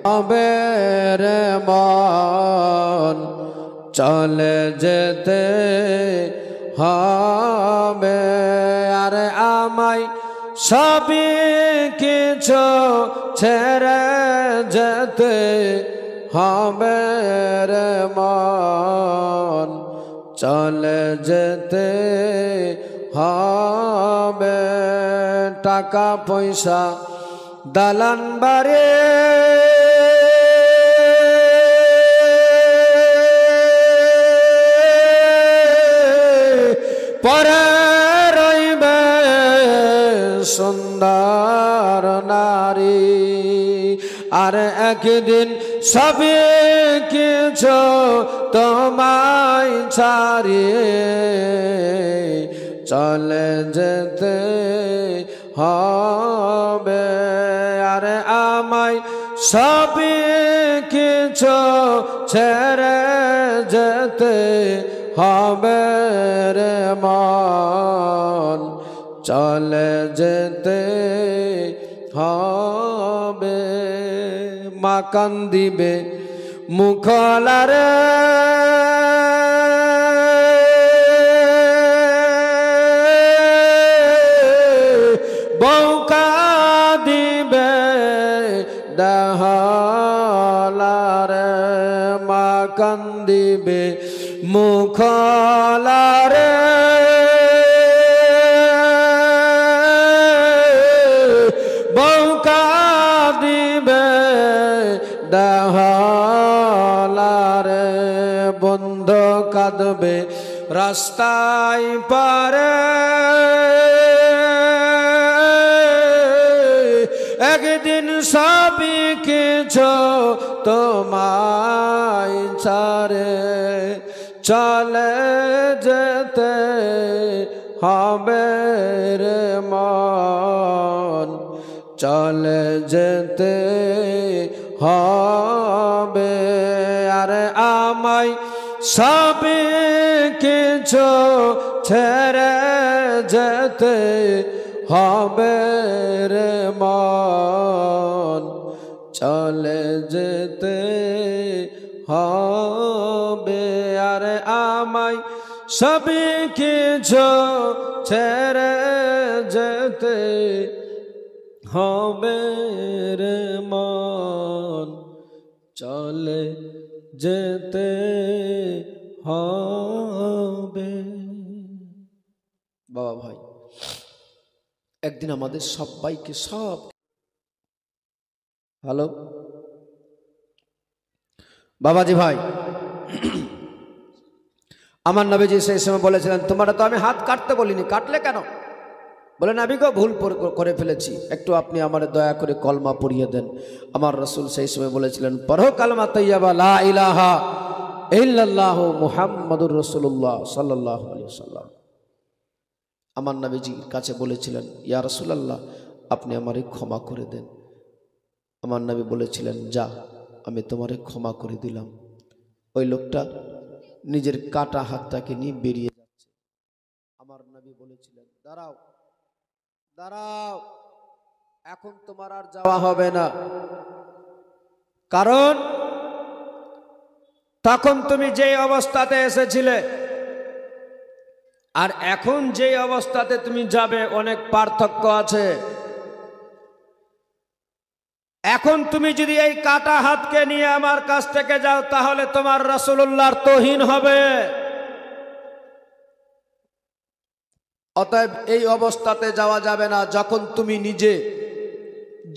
হবে রে মন চলে যেতে হবে আরে আমায় সবই কিছু ছেড়ে যেতে হবে রে মন চলে যেতে হবে টাকা পয়সা দালান বাড়ি পরে রইবে সুন্দর নারী আর একদিন সবই কিছু তোমায় ছাড়িয়ে চলে যেতে হবে আরে আমায় সবই কিছু ছেড়ে যেতে হবে রে মন চলে যেতে হবে মা কান্দিবে মুখলারে বউ কাঁদিবে দেহলারে মা কান্দিবে মুখলারে বউ কাঁদিবে দেহলারে বন্ধু কাঁদবে রাস্তায় পারে একদিন সবই কিছু তোমায় ছাড়ে চলে যেতে হবে রে মন চলে যেতে হবে আরে আমায় সবই কিছু ছেড়ে যেতে হবে রে মন চলে যেতে হবে আরে আমায় সবই কিছু ছেড়ে যেতে হবে রে মন চলে যেতে হবে বাবা ভাই একদিন আমাদের সবাইকে সব হ্যালো বাবাজি ভাই আমার নবীজি সেই সময় বলেছিলেন তোমরা তো আমি হাত কাটতে বলিনি কাটলে কেন বলে নবী গো ভুল করে ফেলেছি একটু আপনি আমার দয়া করে কলমা পড়িয়ে দেন আমার রাসূল সেই সময় বলেছিলেন পড়ো কালমা তাইয়্যিবা লা ইলাহা ইল্লাল্লাহ মুহাম্মাদুর রাসূলুল্লাহ সাল্লাল্লাহু আলাইহি ওয়াসাল্লাম আমার নবীজির কাছে বলেছিলেন ইয়া রাসূলুল্লাহ আপনি আমারে ক্ষমা করে দেন আমার নবী বলেছিলেন যা আমি তোমারে ক্ষমা করে দিলাম ওই লোকটা নিজের কাটা হাতটাকে নিয়ে বেরিয়ে যাচ্ছে আমার নবী বলেছিলেন দাঁড়াও দাঁড়াও এখন তোমার আর যাওয়া হবে না কারণ তখন তুমি যেই অবস্থাতে এসেছিলে আর এখন যেই অবস্থাতে তুমি যাবে অনেক পার্থক্য আছে এখন তুমি যদি এই কাটা হাতকে নিয়ে আমার কাছ থেকে যাও তাহলে তোমার রাসূলুল্লাহর তৌহিন হবে অতএব এই অবস্থাতে যাওয়া যাবে না যখন তুমি নিজে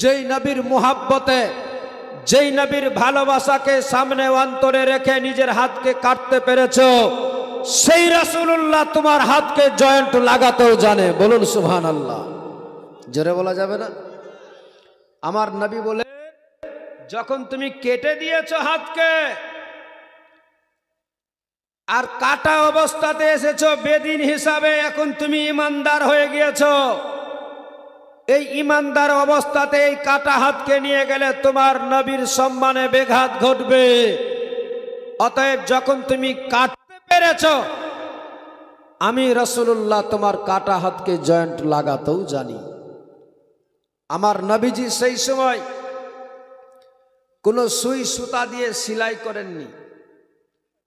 যেই নবীর মুহাব্বতে যেই নবীর ভালোবাসাকে সামনে অন্তরে রেখে নিজের হাতকে কাটতে পেরেছো সেই রাসূলুল্লাহ তোমার হাতকে জয়েন্ট লাগাতেও জানে বলুন সুবহানাল্লাহ জোরে বলা যাবে না আমার নবী বলে যখন তুমি কেটে দিয়েছো হাতকে আর কাটা অবস্থাতে এসেছো বেদিন হিসাবে এখন তুমি ঈমানদার হয়ে গিয়েছো এই ঈমানদার অবস্থাতে এই কাটা হাতকে নিয়ে গেলে তোমার নবীর সম্মানে ব্যাঘাত ঘটবে অতএব যখন তুমি কাটতে পেরেছো আমি রাসূলুল্লাহ তোমার কাটা হাতকে জয়েন্ট লাগাতেও জানি আমার নবীজি সেই সময় কোনো সুই সুতা দিয়ে সেলাই করেননি।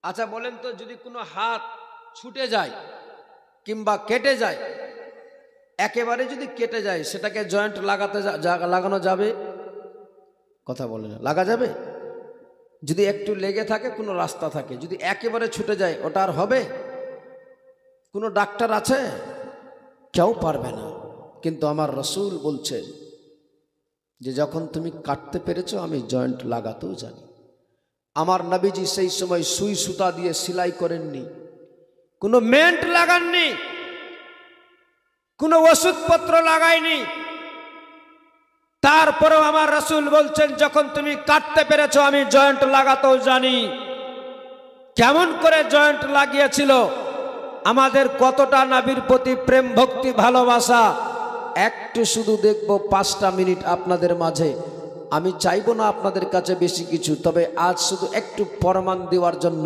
আচ্ছা বলেন তো, যদি কোনো হাত ছুটে যায় কিংবা কেটে যায়, একেবারে যদি কেটে যায়, সেটাকে জয়েন্ট লাগানো যাবে? কথা বলে না, লাগা যাবে? যদি একটু লেগে থাকে, কোনো রাস্তা থাকে, যদি একেবারে ছুটে যায়, ওটা আর হবে? কোনো ডাক্তার আছে? কেউ পারবে না। কিন্তু আমার রসুল বলছেন যে যখন তুমি কাটতে পেরেছো, আমি জয়েন্ট লাগাতেও জানি। আমার নবীজি সেই সময় সুই সুতা দিয়ে সেলাই করেননি, কোনো মেন্ট লাগাননি, কোনো ওষুধপত্র লাগায়নি। তারপরেও আমার রসুল বলছেন যখন তুমি কাটতে পেরেছো, আমি জয়েন্ট লাগাতেও জানি। কেমন করে জয়েন্ট লাগিয়েছিল? আমাদের কতটা নবীর প্রতি প্রেম, ভক্তি, ভালোবাসা, একটু শুধু দেখবো 5টা মিনিট আপনাদের মাঝে। আমি চাইবো না আপনাদের কাছে বেশি কিছু, তবে আজ শুধু একটু প্রমাণ দেওয়ার জন্য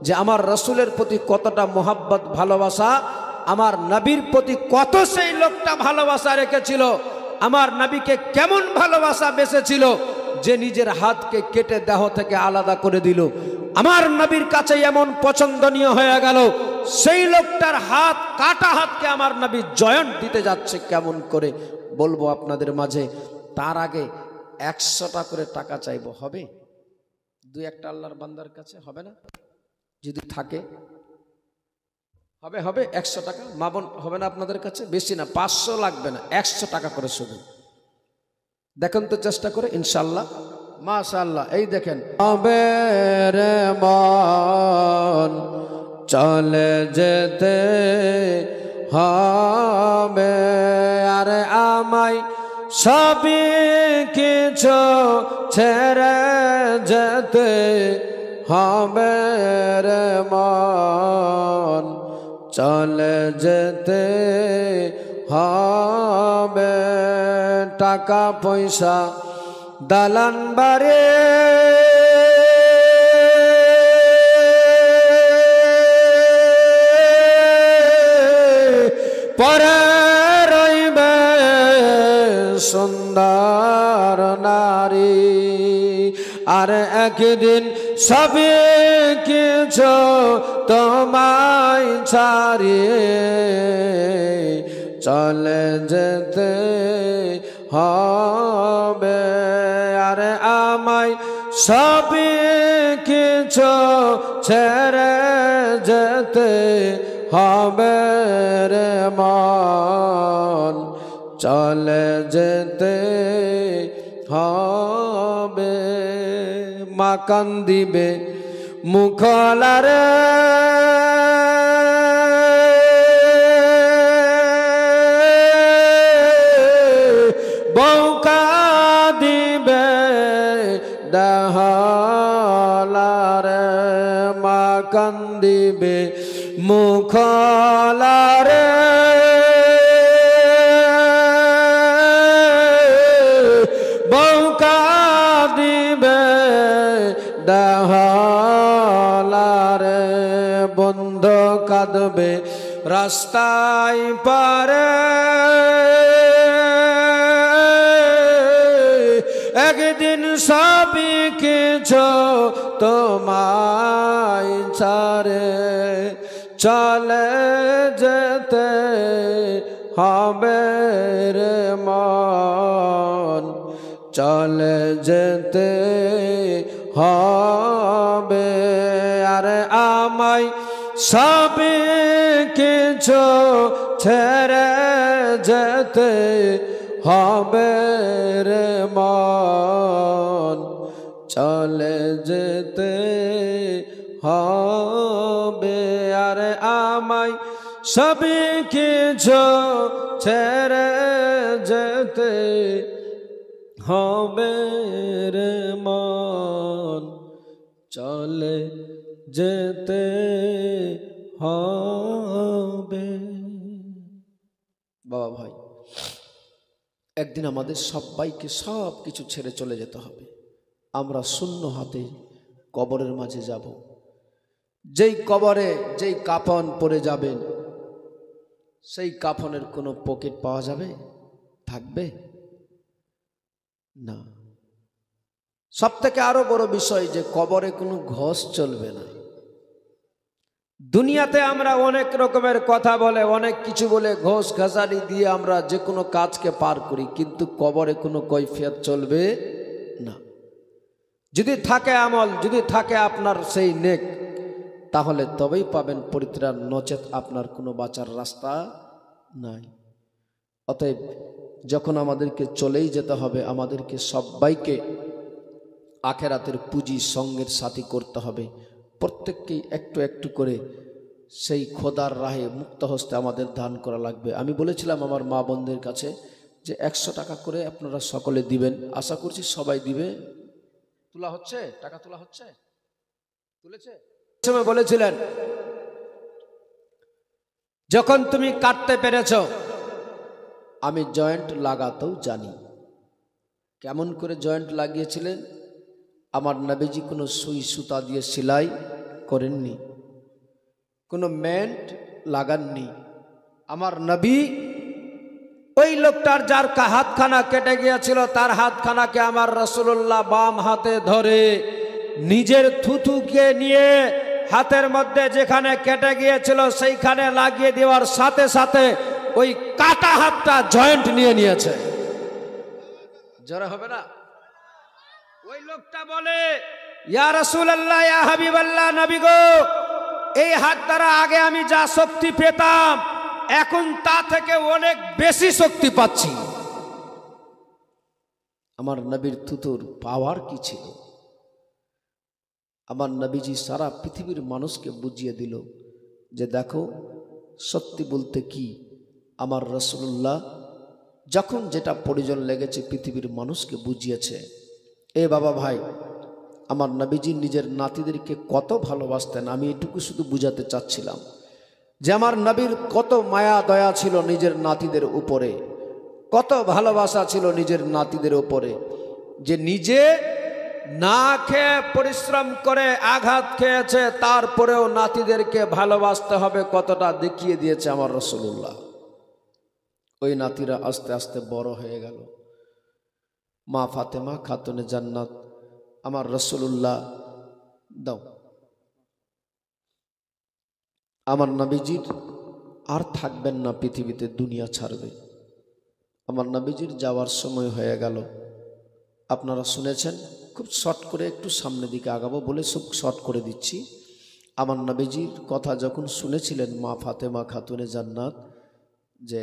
যে আমার রসুলের প্রতি কতটা মোহাব্বত, ভালোবাসা, আমার নবীর প্রতি কত সেই লোকটা ভালোবাসা রেখেছিল, আমার নবীকে কেমন ভালোবাসা বেসেছিল যে নিজের হাতকে কেটে দেহ থেকে আলাদা করে দিল। আমার নবীর কাছে এমন পছন্দনীয় হয়ে গেল, সেই লোকটার হাত, কাটা হাতকে আমার নবী জয়েন্ট দিতে যাচ্ছে। কেমন করে বলবো আপনাদের মাঝে? তার আগে 100টা করে টাকা চাইবো, হবে? 2-1টা আল্লাহর বান্দার কাছে হবে না? যদি থাকে হবে, হবে 100 টাকা। মা বোন হবে না আপনাদের কাছে? বেশি না, 500 লাগবে না, 100 টাকা করে শুধু। দেখেন তো চেষ্টা করে, ইনশাল্লাহ, মাশাআল্লাহ। এই দেখেন, হবে রে মন চলে যেতে হবে, আরে আমায় সবই কিছু ছেড়ে যেতে হবে রে মন চলে যেতে হবে। টাকা পয়সা দালান বাড়ি পরে রইবে সুন্দর নারী, আর একদিন সবই কিছু তোমায় ছাড়িয়ে চলে যেতে হবে, আরে আমায় সবই কিছু ছেড়ে যেতে হবে রে মন চলে যেতে হবে। মা কান্দিবে মুখলারে বউ কাঁদিবে ডাহালারে, মা কান্দিবে মুখলারে বউ কাঁদিবে ডাহালারে, বন্ধু কাঁদবে রাস্তায় পারে একদিন সবই কিছু তোমায় ছাড়ে চলে যেতে হবে রে মন চলে যেতে হবে, আরে আমায় সবই কিছু ছেড়ে যেতে হবে রে মন চলে যেতে হবে, আরে আমায় সবই কিছু ছেড়ে যেতে হবে রে মন চলে যেতে হবে। বাবা ভাই, একদিন আমাদের সবাইকে সব কিছু ছেড়ে চলে যেতে হবে। আমরা শূন্য হাতে কবরের মাঝে যাব। যেই কবরে যেই কাফন পরে যাবেন, সেই কাফনের কোনো পকেট পাওয়া যাবে? থাকবে না। সব থেকে আরো বড় বিষয় যে কবরে কোনো ঘষ চলবে না। দুনিয়াতে আমরা অনেক রকমের কথা বলে, অনেক কিছু বলে, ঘোষ ঘাসারি দিয়ে আমরা যে কোনো কাজকে পার করি, কিন্তু কবরে কোনো কৈফিয়ত চলবে না। যদি থাকে আমল, যদি থাকে আপনার সেই নেক, তাহলে তবেই পাবেন পরিত্রাণ, নচেত আপনার কোনো বাঁচার রাস্তা নাই। অতএব যখন আমাদেরকে চলেই যেতে হবে, আমাদেরকে সবাইকে আখেরাতের পুঁজি সঙ্গের সাথী করতে হবে। প্রত্যেককেই একটু একটু করে সেই খোদার রাহে মুক্ত হস্তে আমাদের দান করা লাগবে। আমি বলেছিলাম আমার মা বোনদের কাছে যে 100 টাকা করে আপনারা সকলে দিবেন। আশা করছি সবাই দিবে। তোলা হচ্ছে? টাকা তোলা হচ্ছে? তুলেছে? সময় বলেছিলেন যখন তুমি কাটতে পেরেছ, আমি জয়েন্ট লাগাতেও জানি। কেমন করে জয়েন্ট লাগিয়েছিলেন? আমার নবীজি কোনো সুই সুতা দিয়ে সেলাই করেননি, কোনো মেন্ট লাগাননি। আমার নবী ওই লোকটার যার হাতখানা কেটে গিয়েছিল, তার হাতখানাকে আমার রাসূলুল্লাহ বাম হাতে ধরে নিজের থুথুকে নিয়ে হাতের মধ্যে যেখানে কেটে গিয়েছিল সেইখানে লাগিয়ে দেওয়ার সাথে সাথে ওই কাটা হাতটা জয়েন্ট নিয়ে নিয়েছে। জোরে হবে না? ওই লোকটা বলে, ইয়া রাসূলুল্লাহ, ইয়া হাবিবাল্লাহ, নবী গো, এই হাত দ্বারা আগে আমি যা শক্তি পেতাম, এখন তা থেকে অনেক বেশি শক্তি পাচ্ছি। আমার নবীর থুতুর পাওয়ার কি ছিল? আমার নবীজি সারা পৃথিবীর মানুষকে বুঝিয়ে দিল যে দেখো সত্যি বলতে কি, আমার রাসূলুল্লাহ যখন যেটা প্রয়োজন লেগেছে পৃথিবীর মানুষকে বুঝিয়েছে। এ বাবা ভাই, আমার নবীজি নিজের নাতিদেরকে কত ভালোবাসতেন, আমি এটুকু শুধু বুঝাতে চাচ্ছিলাম যে আমার নবীর কত মায়া দয়া ছিল নিজের নাতিদের উপরে, কত ভালোবাসা ছিল নিজের নাতিদের উপরে, যে নিজে না খেয়ে পরিশ্রম করে আঘাত খেয়েছে, তারপরেও নাতিদেরকে ভালোবাসতে হবে কতটা দেখিয়ে দিয়েছে আমার রাসূলুল্লাহ। ওই নাতিরা আস্তে আস্তে বড় হয়ে গেল। মা ফাতেমা খাতুনে জান্নাত আমার রাসূলুল্লাহ দাও, আমার নবীজির আর থাকবেন না পৃথিবীতে, দুনিয়া ছাড়বে। আমার নবীজির যাওয়ার সময় হয়ে গেল। আপনারা শুনেছেন, খুব শর্ট করে একটু সামনের দিকে আগাবো বলে সব শর্ট করে দিচ্ছি। আমার নবীজির কথা যখন শুনেছিলেন মা ফাতেমা খাতুনে জান্নাত যে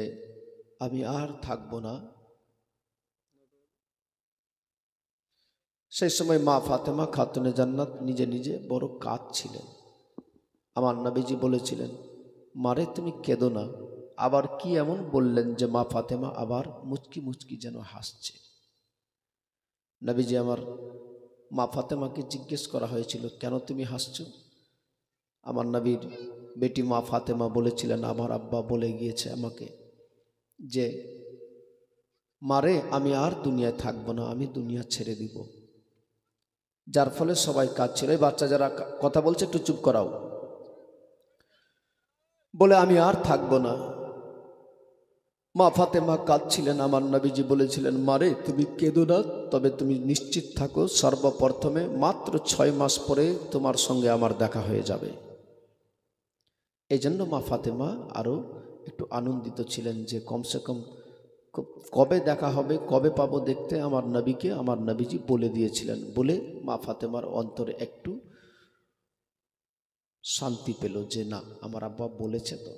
আমি আর থাকবো না, সেই সময় মা ফাতেমা খাতুনে জান্নাত নিজে নিজে বড় কাঁদছিলেন। আমার নবীজি বলেছিলেন, মারে তুমি কেঁদো না। আবার কি এমন বললেন যে মা ফাতেমা আবার মুচকি মুচকি যেন হাসছে। নবীজি আমার মা ফাতেমাকে জিজ্ঞেস করা হয়েছিল, কেন তুমি হাসছো? আমার নবীর বেটি মা ফাতেমা বলেছিলেন, আমার আব্বা বলে গিয়েছে আমাকে যে মারে আমি আর দুনিয়ায় থাকবো না, আমি দুনিয়া ছেড়ে দিব। যার ফলে সবাই কাঁদছিল। এই বাচ্চা যারা কথা বলছে একটু চুপ করাও। বলে আমি আর থাকবো না। মা ফাতেমা কাঁদছিলেন। আমার নবীজি বলেছিলেন, মারে তুমি কেঁদো না, তবে তুমি নিশ্চিত থাকো সর্বপ্রথমে মাত্র 6 মাস পরে তোমার সঙ্গে আমার দেখা হয়ে যাবে। এই জন্য মা ফাতেমা আরও একটু আনন্দিত ছিলেন যে কমসে কম কবে দেখা হবে, কবে পাবো দেখতে আমার নবীকে আমার নবীজি বলে দিয়েছিলেন বলে মা ফাতেমার অন্তরে একটু শান্তি পেল যে না, আমার আব্বা বলেছে তো।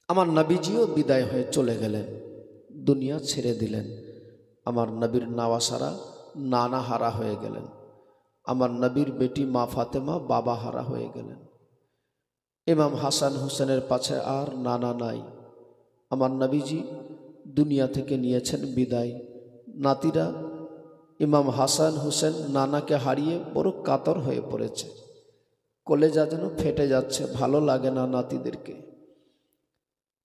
আমার নবীজিও বিদায় হয়ে চলে গেলেন, দুনিয়া ছেড়ে দিলেন। আমার নবীর নাওয়াসারা নানা হারা হয়ে গেলেন। আমার নবীর বেটি মা ফাতেমা বাবা হারা হয়ে গেলেন। ইমাম হাসান হুসেনের পাশে আর নানা নাই। আমার নবীজি দুনিয়া থেকে নিয়েছেন বিদায়। নাতিরা ইমাম হাসান হুসেন নানাকে হারিয়ে বড় কাতর হয়ে পড়েছে। কলেজা যেন ফেটে যাচ্ছে, ভালো লাগে না নাতিদেরকে।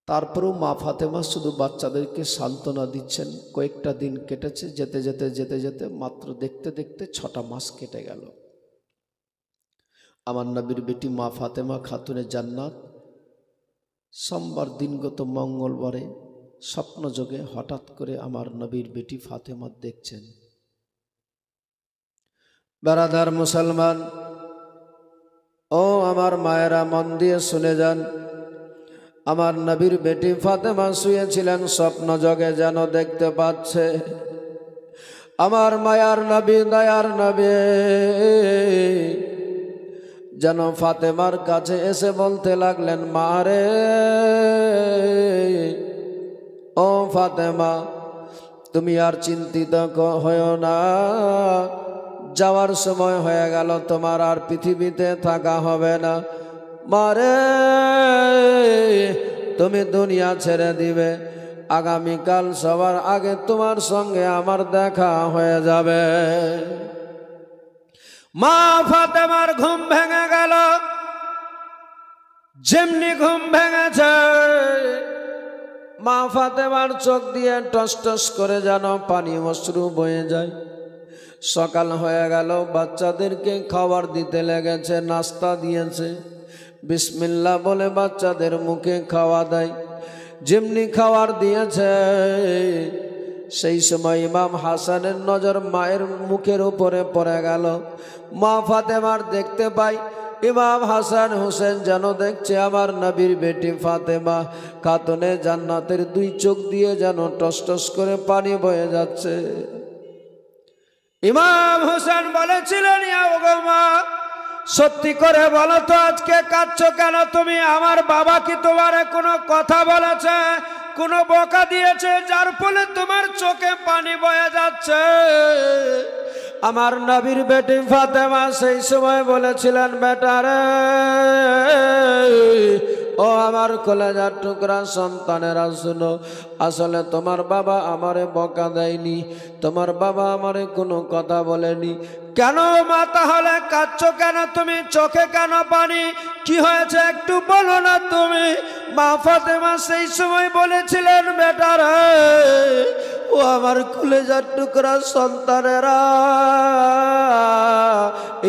তারপরেও মা ফাতেমা শুধু বাচ্চাদেরকে সান্ত্বনা দিচ্ছেন। কয়েকটা দিন কেটেছে, যেতে যেতে যেতে যেতে মাত্র দেখতে দেখতে 6টা মাস কেটে গেল। আমার নবীর বেটি মা ফাতেমা খাতুনে জান্নাত সোমবার দিনগত মঙ্গলবারে স্বপ্নযোগে হঠাৎ করে আমার নবীর বেটি ফাতেমা দেখছেন বারাদার মুসলমান ও আমার মায়েরা, মন দিয়ে শুনে যান। আমার নবীর বেটি ফাতেমা শুয়েছিলেন, স্বপ্ন জগে যেন দেখতে পাচ্ছে আমার মায়ার নবী, দয়ার নবী যেন ফাতেমার কাছে এসে বলতে লাগলেন, মা রে ও ফাতেমা, তুমি আর চিন্তিত হয়ো না, যাওয়ার সময় হয়ে গেল, তোমার আর পৃথিবীতে থাকা হবে না। মারে তুমি দুনিয়া ছেড়ে দিবে, আগামীকাল সবার আগে তোমার সঙ্গে আমার দেখা হয়ে যাবে। মা ফাতেমার ঘুম ভেঙে গেল। যেমনি ঘুম ভেঙেছে, মা ফাতেমার চোখ দিয়ে টস টস করে যেন পানি অশ্রু বয়ে যায়। সকাল হয়ে গেল, বাচ্চাদেরকে খাবার দিতে লেগেছে, নাস্তা দিয়েছে, বিসমিল্লাহ বলে বাচ্চাদের মুখে খাওয়া দেয়। যেমনি খাবার দিয়েছে, সেই সময় ইমাম হাসানের নজর মায়ের মুখের উপরে পড়ে গেল। মা ফাতেমার দেখতে পাই ইমাম হাসান হোসেন যেন দেখছে আমার নবীর বেটি ফাতেমা খাতুনে জান্নাতের দুই চোখ দিয়ে যেন টস টস করে পানি বয়ে যাচ্ছে। ইমাম হোসেন বলেছিলেন, ইয়া ওগো মা, সত্যি করে বলো তো আজকে কাঁদছো কেন তুমি? আমার বাবা কি তোমার কোনো কথা বলেছে, কোনো বকা দিয়েছে যার ফলে তোমার চোখে পানি বয়ে যাচ্ছে? আমার নবীর বেটি ফাতেমা সেই সময় বলেছিলেন, বেটা রে ও আমার কলেজার টুকরা সন্তানেরা শুনো, আসলে তোমার বাবা আমারে বকা দেয়নি, তোমার বাবা আমারে কোনো কথা বলেনি। কেন মা তাহলে কাঁদছো কেন তুমি? চোখে কেন পানি? কি হয়েছে একটু বলো না তুমি? মা ফাতেমা সেই সময় বলেছিলেন, বেটা রে ও আমার কলেজার টুকরা সন্তানেরা,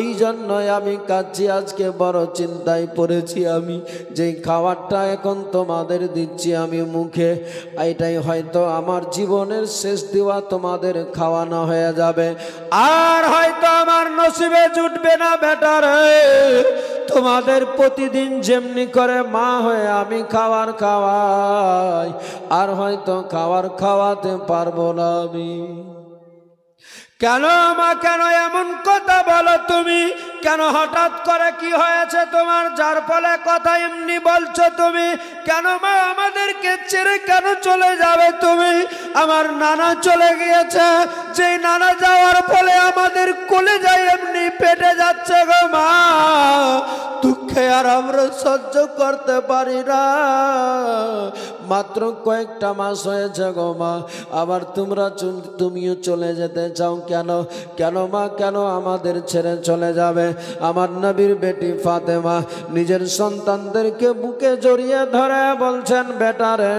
এই জন্যই আমি কাঁদছি, আজকে বড় চিন্তায় পড়েছি আমি। যেই খাবারটা এখন তোমাদের দিচ্ছি আমি মুখে, এইটাই হয়তো আমার জীবনের শেষ দেওয়া তোমাদের খাওয়ানো হয়ে যাবে, আর হয়তো আমার নসিবে জুটবে না বেটা রে। তোমাদের প্রতিদিন যেমনি করে মা হয়ে আমি খাবার খাওয়াই, আর হয়তো খাবার খাওয়াতে পারবো না আমি। কেন মা, কেন এমন কথা বলো তুমি? কেন হঠাৎ করে কি হয়েছে তোমার যার ফলে কথা এমনি বলছো তুমি? কেন মা আমাদেরকে ছেড়ে কেন চলে যাবে তুমি? আমার নানা চলে গিয়েছে, যেই নানা যাওয়ার ফলে আমাদের কলেজা এমনি পেটে যাচ্ছে গো মা, দুঃখে আর আমরা সহ্য করতে পারি না। মাত্র কয়েকটা মাস হয়েছে গো মা, আবার তুমিও চলে যেতে চাও কেন? কেন মা, কেন আমাদের ছেড়ে চলে যাবে? আমার নবীর বেটি ফাতেমা নিজের সন্তানদেরকে বুকে জড়িয়ে ধরে বলছেন, বেটা রে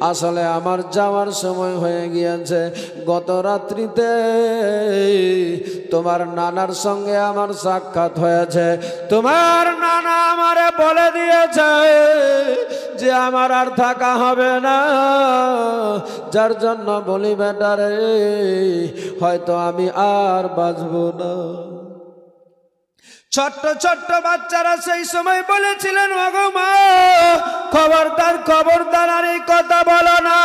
আসলে আমার যাওয়ার সময় হয়ে গিয়েছে। গত রাত্রিতে তোমার নানার সঙ্গে আমার সাক্ষাৎ হয়েছে, তোমার নানা আমারে বলে দিয়েছে যে আমার আর থাকা হবে না, যার জন্য বলি বেটা রে হয়তো আমি আর বাঁচবো না। ছোট্ট ছোট্ট বাচ্চারা সেই সময় বলেছিলেন, ওগো মা খবরদার খবরদার আর এই কথা বলো না,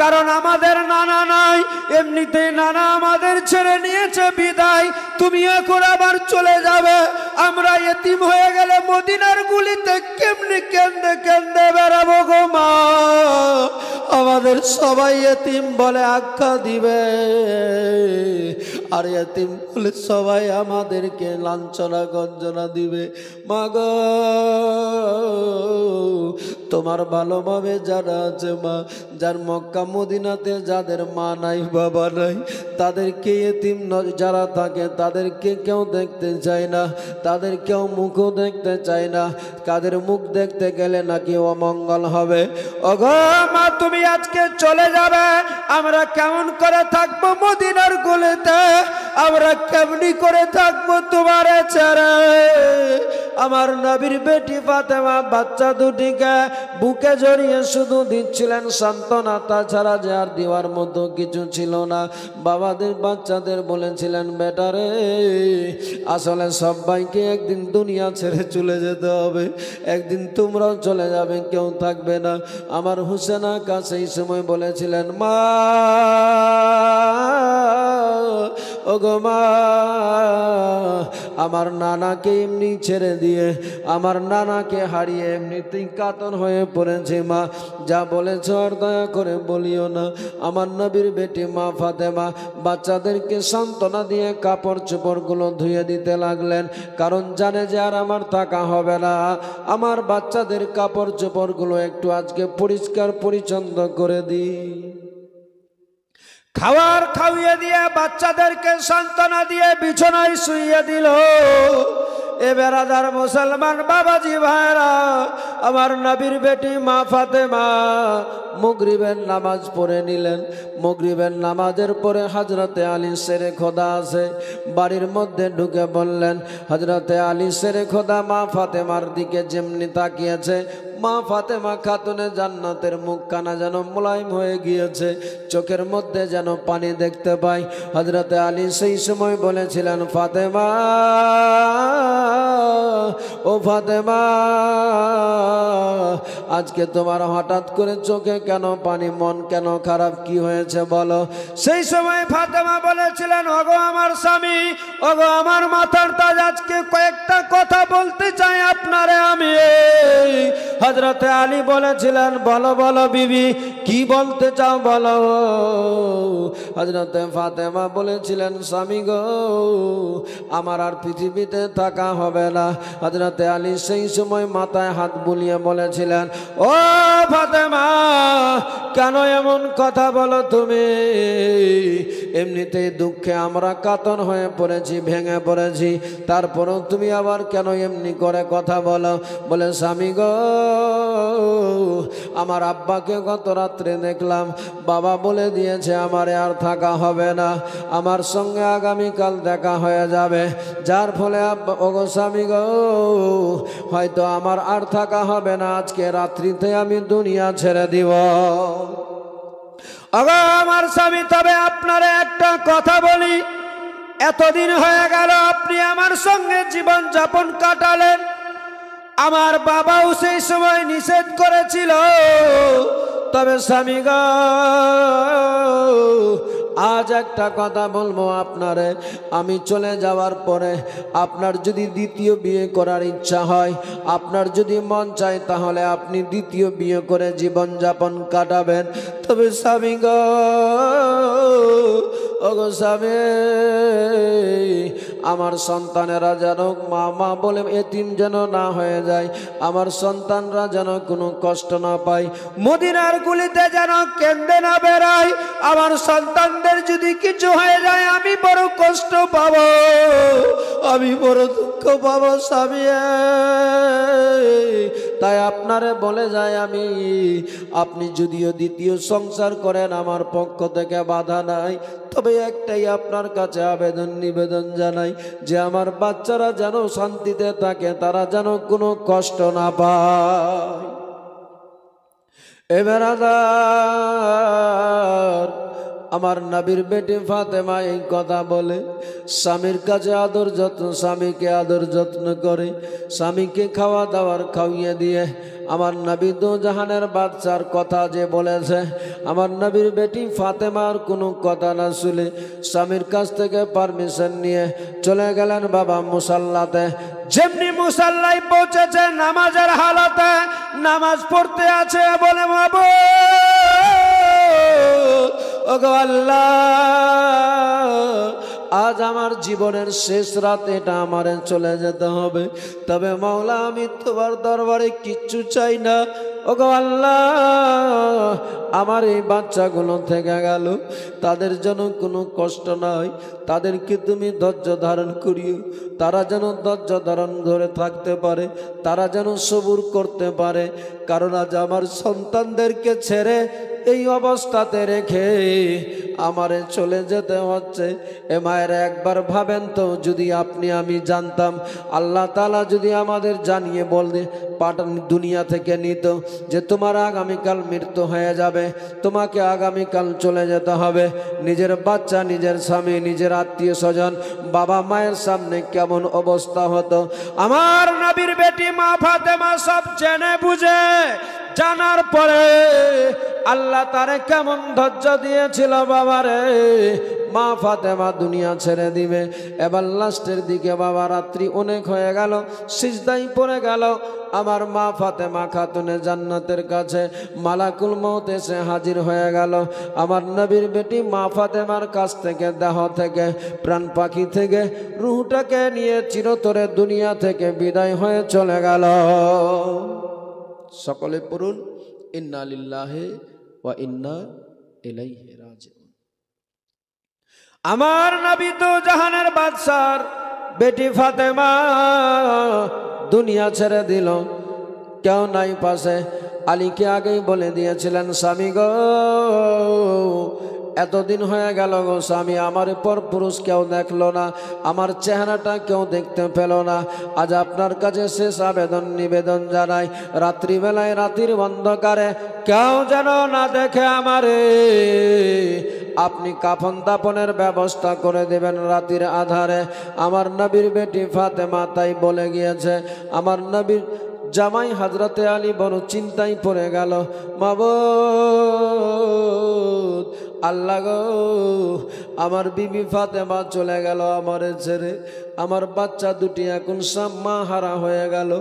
কারণ আমাদের নানা নাই, এমনিতেই নানা আমাদের ছেড়ে নিয়েছে বিদায়, তুমি এখন আবার চলে যাবে, আমরা এতিম হয়ে গেলে মদিনার গুলিতে কেমনি কেন্দে কেন্দে বেড়াবো গো মা, আমাদের সবাই এতিম বলে আখ্যা দিবে, আর এতিম বলে সবাই আমাদেরকে লাঞ্ছনা গঞ্জনা দিবে। মা গো তোমার ভালোভাবে যারা আছে মা, যার মক্কা মদিনাতে যাদের মা নাই বাবা নাই, তাদেরকে এতিম যারা থাকে তাদেরকে কেউ দেখতে চায় না, তাদের কেউ মুখও দেখতে চায় না, কাদের মুখ দেখতে গেলে নাকি অমঙ্গল হবে। ওগো মা তুমি আজকে চলে যাবে, আমরা কেমন করে থাকবো মদিনার গলিতে? আমরা কেমনি করে থাকবো তোমারে ছেড়ে। আমার নবীর বেটি ফাতেমা বাচ্চা দুটিকে বুকে জড়িয়ে শুধু দিচ্ছিলেন সান্ত্বনা, তাছাড়া যে আর দেওয়ার মতো কিছু ছিল না। বাবাদের বাচ্চাদের বলেছিলেন, বেটারে আসলে সবাইকে একদিন দুনিয়া ছেড়ে চলে যেতে হবে, একদিন তোমরাও চলে যাবে, কেউ থাকবে না। আমার হুসেনা কাছে এই সময় বলেছিলেন, মা ওগো মা, আমার নানাকে এমনি ছেড়ে দিয়ে, আমার নানাকে হারিয়ে এমনিতেই কাতর হয়ে পড়েছে মা, যা বলেছ আর দয়া করে বলিও না। আমার নবীর বেটি মা ফাতেমা বাচ্চাদেরকে সান্ত্বনা দিয়ে কাপড় চোপড়গুলো ধুয়ে দিতে লাগলেন, কারণ জানে যে আর আমার থাকা হবে না। আমার বাচ্চাদের কাপড় চোপড়গুলো একটু আজকে পরিষ্কার পরিচ্ছন্ন করে দিই। খাওয়ার খাওয়িয়ে দিয়ে বাচ্চাদেরকে সান্ত্বনা দিয়ে বিছানায় শুইয়ে দিল। এ বেরাদার মুসলমান বাবাজি ভাইরা, আমার নবীর বেটি মা ফাতেমা মাগরিবের নামাজ পড়ে নিলেন। মাগরিবের নামাজের পরে হযরতে আলী শেরে খোদা আছে, বাড়ির মধ্যে ঢুকে বললেন, হযরতে আলী শেরে খোদা মা ফাতেমার দিকে যেমনি তাকিয়েছে, মা ফাতেমা খাতুনে জান্নাতের মুখখানা যেন মোলায়েম হয়ে গিয়েছে, চোখের মধ্যে যেন পানি দেখতে পাই। হযরতে আলী সেই সময় বলেছিলেন, ফাতেমা ও ফাতেমা, আজকে তোমার হঠাৎ করে চোখে কেন পানি, মন কেন খারাপ, কি হয়েছে বলো? সেই সময় ফাতেমা বলেছিলেন, ওগো আমার স্বামী, ওগো আমার মাথার তাজ, আজকে কয়েকটা কথা বলতে চাই আপনারে আমি। হযরতে আলী বলেছিলেন, বলো বলো বিবি, কি বলতে চাও বলো। হযরতে ফাতেমা বলেছিলেন, স্বামী গো, আমার আর পৃথিবীতে থাকা হবে না। হযরতে আলী সেই সময় মাথায় হাত বুলিয়ে বলেছিলেন, ও ফাতেমা, কেন এমন কথা বলো তুমি? এমনিতেই দুঃখে আমরা কাতর হয়ে পড়েছি, ভেঙে পড়েছি, তারপরেও তুমি আবার কেন এমনি করে কথা বলো? বলে, স্বামী গো, আমার আব্বাকে গত রাত্রে দেখলাম, বাবা বলে দিয়েছে আমারে আর থাকা হবে না, আমার সঙ্গে আগামীকাল দেখা হয়ে যাবে, যার ফলে আব্বা, ওগো স্বামী গো, হয়তো আমার আর থাকা হবে না, আজকে রাত্রিতে আমি দুনিয়া ছেড়ে দিব। ওগো আমার স্বামী, তবে আপনারে একটা কথা বলি, এতদিন হয়ে গেল আপনি আমার সঙ্গে জীবন যাপন কাটালেন, আমার বাবাও সেই সময় নিষেধ করেছিল, তবে স্বামী গো, আজ একটা কথা বলবো আপনারে, আমি চলে যাওয়ার পরে আপনার যদি দ্বিতীয় বিয়ে করার ইচ্ছা হয়, আপনার যদি মন চায়, তাহলে আপনি দ্বিতীয় বিয়ে করে জীবন যাপন কাটাবেন। তবে স্বামী গো, ওগো স্বামী, আমার সন্তানেরা যেন মা মা বলে এতিম যেন না হয়ে যায়, আমার সন্তানরা যেন কোনো কষ্ট না পায়, মদিনার গুলিতে যেন কেঁদে না বেড়ায়, আমার সন্তানদের যদি কিছু হয়ে যায় আমি বড় কষ্ট পাব, আমি বড় দুঃখ পাব স্বামী। তাই আপনারে বলে যায় আমি, আপনি যদিও দ্বিতীয় সংসার করেন, আমার পক্ষ থেকে বাধা নাই, তবে একটাই আপনার কাছে আবেদন নিবেদন জানাই, যে আমার বাচ্চারা যেন শান্তিতে থাকে, তারা যেন কোনো কষ্ট না পায়। এবার আমার নবীর বেটি ফাতেমা এই কথা বলে স্বামীর কাছে আদর যত্ন, স্বামীকে আদর যত্ন করে, স্বামীকে খাওয়া দাওয়ার খাওয়িয়ে দিয়ে আমার নবী দো জাহানের বাদশার কথা যে বলেছে, আমার নবীর বেটি ফাতেমার কোনো কথা না শুনে স্বামীর কাছ থেকে পারমিশন নিয়ে চলে গেলেন বাবা মুসাল্লাতে। যেমনি মুসাল্লায় পৌঁছেছে, নামাজের হালতে নামাজ পড়তে আছে, বলে বাবু, ওগো আল্লাহ, আজ আমার জীবনের শেষ রাত, এটা আমারে চলে যেতে হবে, তবে মাওলা আমি তোমার দরবারে কিচ্ছু চাই না। ওগো আল্লাহ, আমার এই বাচ্চাগুলো থেকে গেল, তাদের যেন কোনো কষ্ট না হয়, তাদেরকে তুমি ধৈর্য ধারণ করিও, তারা যেন ধৈর্য ধারণ ধরে থাকতে পারে, তারা যেন সবুর করতে পারে, কারণ আজ আমার সন্তানদেরকে ছেড়ে এই অবস্থাতে রেখে আমারে চলে যেতে হচ্ছে। এ মায়ের একবার ভাবেন তো, যদি আপনি আমি জানতাম, আল্লাহ তাআলা যদি আমাদের জানিয়ে বলতে পাঠান দুনিয়া থেকে নিত যে তোমার আগামীকাল মৃত্যু হয়ে যাবে, তোমাকে আগামীকাল চলে যেতে হবে, নিজের বাচ্চা, নিজের স্বামী, নিজের আত্মীয় স্বজন, বাবা মায়ের সামনে কেমন অবস্থা হতো। আমার নবীর বেটি মা ফাতেমা সব জেনে বুঝে জানার পরে আল্লাহ তারে কেমন ধৈর্য দিয়েছিল বাবারে। মা ফাতেমা দুনিয়া ছেড়ে দিবে, এবার লাস্টের দিকে বাবা রাত্রি অনেক হয়ে গেল, সিজদায় পড়ে গেল। আমার মা ফাতেমা খাতুনে জান্নাতের কাছে মালাকুল মউত এসে হাজির হয়ে গেল। আমার নবীর বেটি মা ফাতেমার কাছ থেকে, দেহ থেকে, প্রাণ পাখি থেকে রূহটাকে নিয়ে চিরতরে দুনিয়া থেকে বিদায় হয়ে চলে গেল। সকলে পড়ুন ইন্না লিল্লাহি ওয়া ইন্না ইলাইহি রাজিউন। আমার নবী তো জাহানের বাদশার বেটি ফাতেমা দুনিয়া ছেড়ে দিল, কেউ নাই পাশে। আলীকে আগেই বলে দিয়েছিলেন, স্বামী গো এতদিন হয়ে গেল গো স্বামী, আমার পর পুরুষ কেউ দেখলো না, আমার চেহারাটা কেউ দেখতে পেল না। আজ আপনার কাছে শেষ আবেদন নিবেদন জানাই, রাত্রিবেলায় রাতের অন্ধকারে কেউ যেন না দেখে আমারে, আপনি কাফন দাফনের ব্যবস্থা করে দেবেন রাতের আধারে। আমার নবীর বেটি ফাতেমা তাই বলে গিয়েছে। আমার নবীর জামাই হযরতে আলী বড় চিন্তায় পড়ে গেল। মাবুদ আল্লাহ গো, আমার বিবি ফাতেমা চলে গেল আমারে ছেড়ে, আমার বাচ্চা দুটি এখন সব মা হারা হয়ে গেল,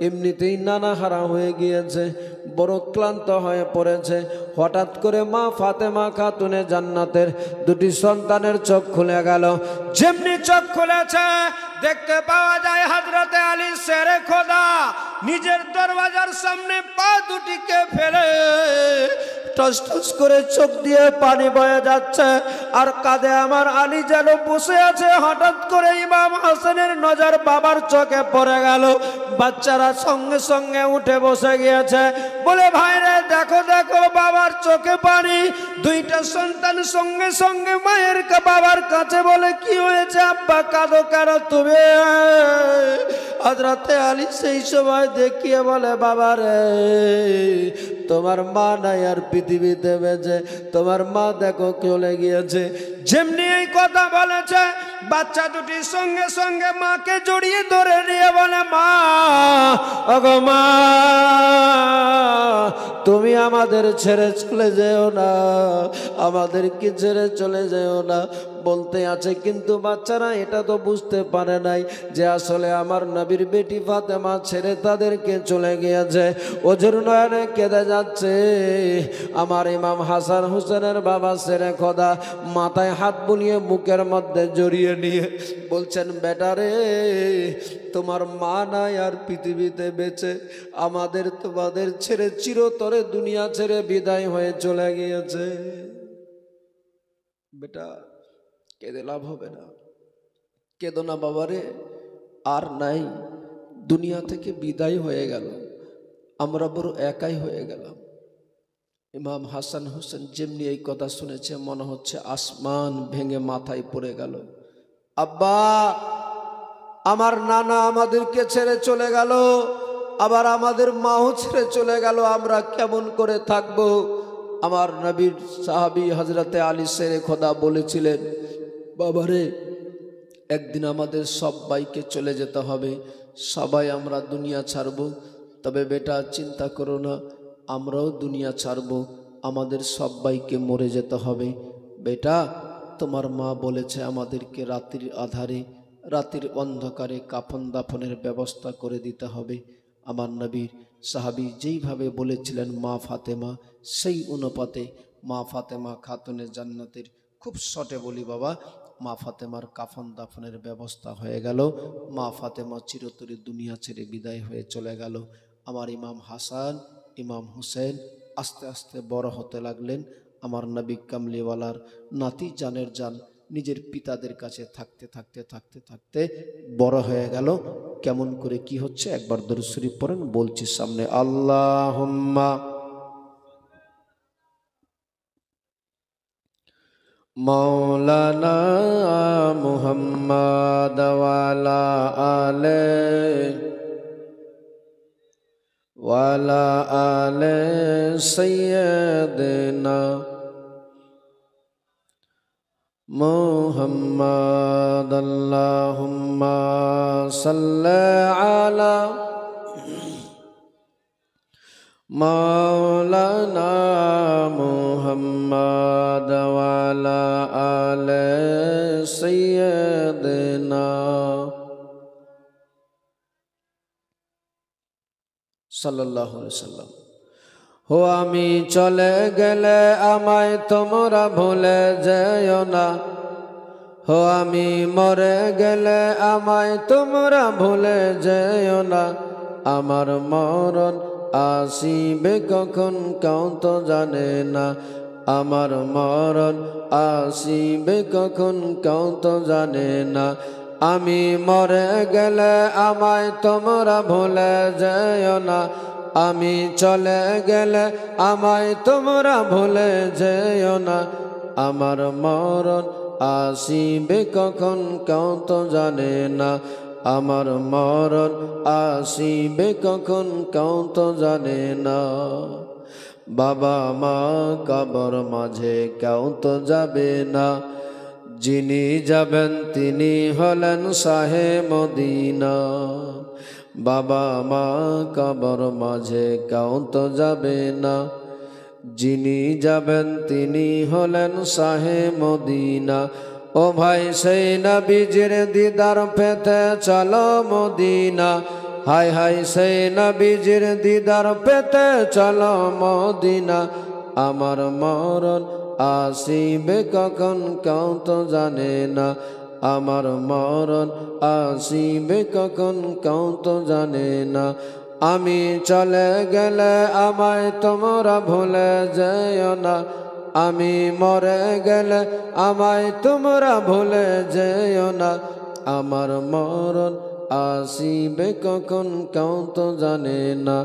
এমনিতেই নানা হারা হয়ে গিয়েছে, বড় ক্লান্ত হয়ে পড়েছে। হঠাৎ করে মা ফাতেমা খাতুনে জান্নাতের দুটি সন্তানের চোখ খুলে গেল। যেমনি চোখ খুলেছে দেখতে পাওয়া যায় হযরতে আলী শেরে খোদা নিজের দরওয়াজার সামনে পা দুটিকে ফেলে টস টস করে চোখ দিয়ে পানি বয়ে যাচ্ছে, আর কাঁধে আমার আলী যেন বসে আছে। হঠাৎ করে ইমাম হাসানের নজর বাবার চোখে পড়ে গেল। বাচ্চারা সঙ্গে সঙ্গে উঠে বসে গিয়েছে, বলে ভাইরে দেখো দেখো বাবার চোখে পানি। দুইটা সন্তান সঙ্গে সঙ্গে মায়ের বাবার কাছে বলে, কি হয়েছে আব্বা, কাঁদো কেন তুমি? হযরতে আলী সেই সময় দেখিয়ে বলে, বাবা রে তোমার মা নাই আর পৃথিবীতে বেঁচে, তোমার মা দেখো চলে গিয়েছে। যেমনি এই কথা বলেছে, বাচ্চা দুটি সঙ্গে সঙ্গে মাকে জড়িয়ে ধরে নিয়ে বলে, মা ওগো মা তুমি আমাদের ছেড়ে চলে যেও না, আমাদেরকে ছেড়ে চলে যেও না বলতে আছে, কিন্তু বাচ্চারা এটা তো বুঝতে পারে নাই যে আসলে আমার নবীর বেটি ফাতেমা ছেড়ে তাদেরকে চলে গিয়েছে। ওজোর নয়নে কেঁদে যাচ্ছে। আমার ইমাম হাসান হুসেনের বাবা শেরে খোদা মাথায় হাত বুলিয়ে বুকের মধ্যে জড়িয়ে নিয়ে বলছেন, বেটা রে তোমার মা নাই আর পৃথিবীতে বেঁচে, আমাদের তোমাদের ছেড়ে চিরতরে দুনিয়া ছেড়ে বিদায় হয়ে চলে গিয়েছে। বেটা কেঁদে লাভ হবে না, কেঁদো না বাবারে, আর নাই, দুনিয়া থেকে বিদায় হয়ে গেল, আমরা বড় একাই হয়ে গেলাম। ইমাম হাসান হোসেন যেমনি এই কথা শুনেছে মনে হচ্ছে আসমান ভেঙে মাথায় পড়ে গেল। আব্বা আমার নানা আমাদেরকে ছেড়ে চলে গেল, আবার আমাদের মাও ছেড়ে চলে গেল, আমরা কেমন করে থাকবো? আমার নবীর সাহাবী হযরতে আলী শেরে খোদা বলেছিলেন, বাবারে একদিন আমাদের সবাইকে চলে যেতে হবে, সবাই আমরা দুনিয়া ছাড়ব, তবে বেটা চিন্তা করো না, আমরাও দুনিয়া ছাড়ব, আমাদের সবাইকে মরে যেতে হবে। বেটা তোমার মা বলেছে আমাদেরকে রাতের আধারে রাতের অন্ধকারে কাফন দাফনের ব্যবস্থা করে দিতে হবে। আমার নবীর সাহাবী যেইভাবে বলেছিলেন মা ফাতেমা, সেই অনুপাতে মা ফাতেমা খাতুনে জান্নাতের, খুব শর্টে বলি বাবা, মা ফাতেমার কাফন দাফনের ব্যবস্থা হয়ে গেল। মা ফাতেমা চিরতরে দুনিয়া ছেড়ে বিদায় হয়ে চলে গেল। আমার ইমাম হাসান ইমাম হুসেন আস্তে আস্তে বড় হতে লাগলেন। আমার নবী কামলিওয়ালার নাতি জানের জান নিজের পিতাদের কাছে থাকতে থাকতে থাকতে থাকতে বড় হয়ে গেল। কেমন করে কি হচ্ছে একবার দরুদ শরীফ পড়েন, বলছি সামনে। আল্লাহুম্মা मौलाना मुहम्मद वाला आले सैयदना मुहम्मद अल्लाहुम्मा सल्ली अला मौलाना मुहम्मद वाला आले सैयदना सल्लल्लाहु अलैहि वसल्लम। हो आमी चले गेले आमाय तोमरा भूले जेओ ना, हो आमी मरे गेले आमाय तोमरा भूले जेओ ना, आमार मरण आसिबे कखन केउ तो जाने ना, आमार मरण आसिबे कखन केउ तो जाने ना, आमी मरे गेले आमाय तोमरा भूले जेओ ना, आमी चले गेले आमाय तोमरा भूले जेओ ना, आमार मरण आसिबे कखन केउ तो जाने ना, आमार मरण आसिबे कखन केउ तो जाने ना। बाबा मा कबर माझे केउ तो जाबे ना, जिनी जाबेन तिनी हलेन शाहे मदीना। बाबा मा कबर माझे केउ तो जाबे ना, जिनी जाबेन तिनी हलेन शाहे मदीना। ओ भाई সেই নবীজির দিদার পেতে চলো মদিনা, হায় হায় সেই নবীজির দিদার পেতে চলো মদিনা। আমার মরণ আসিবে কখন কেউ তো জানে না, আমার মরণ আসিবে কখন কেউ তো জানে না। আমি চলে গেলে আমায় তোমরা ভুলে যেও না, আমি মরে গেলে আমায় তোমরা ভুলে যেও না, আমার মরণ আসিবে কখন কেউ তো জানে না,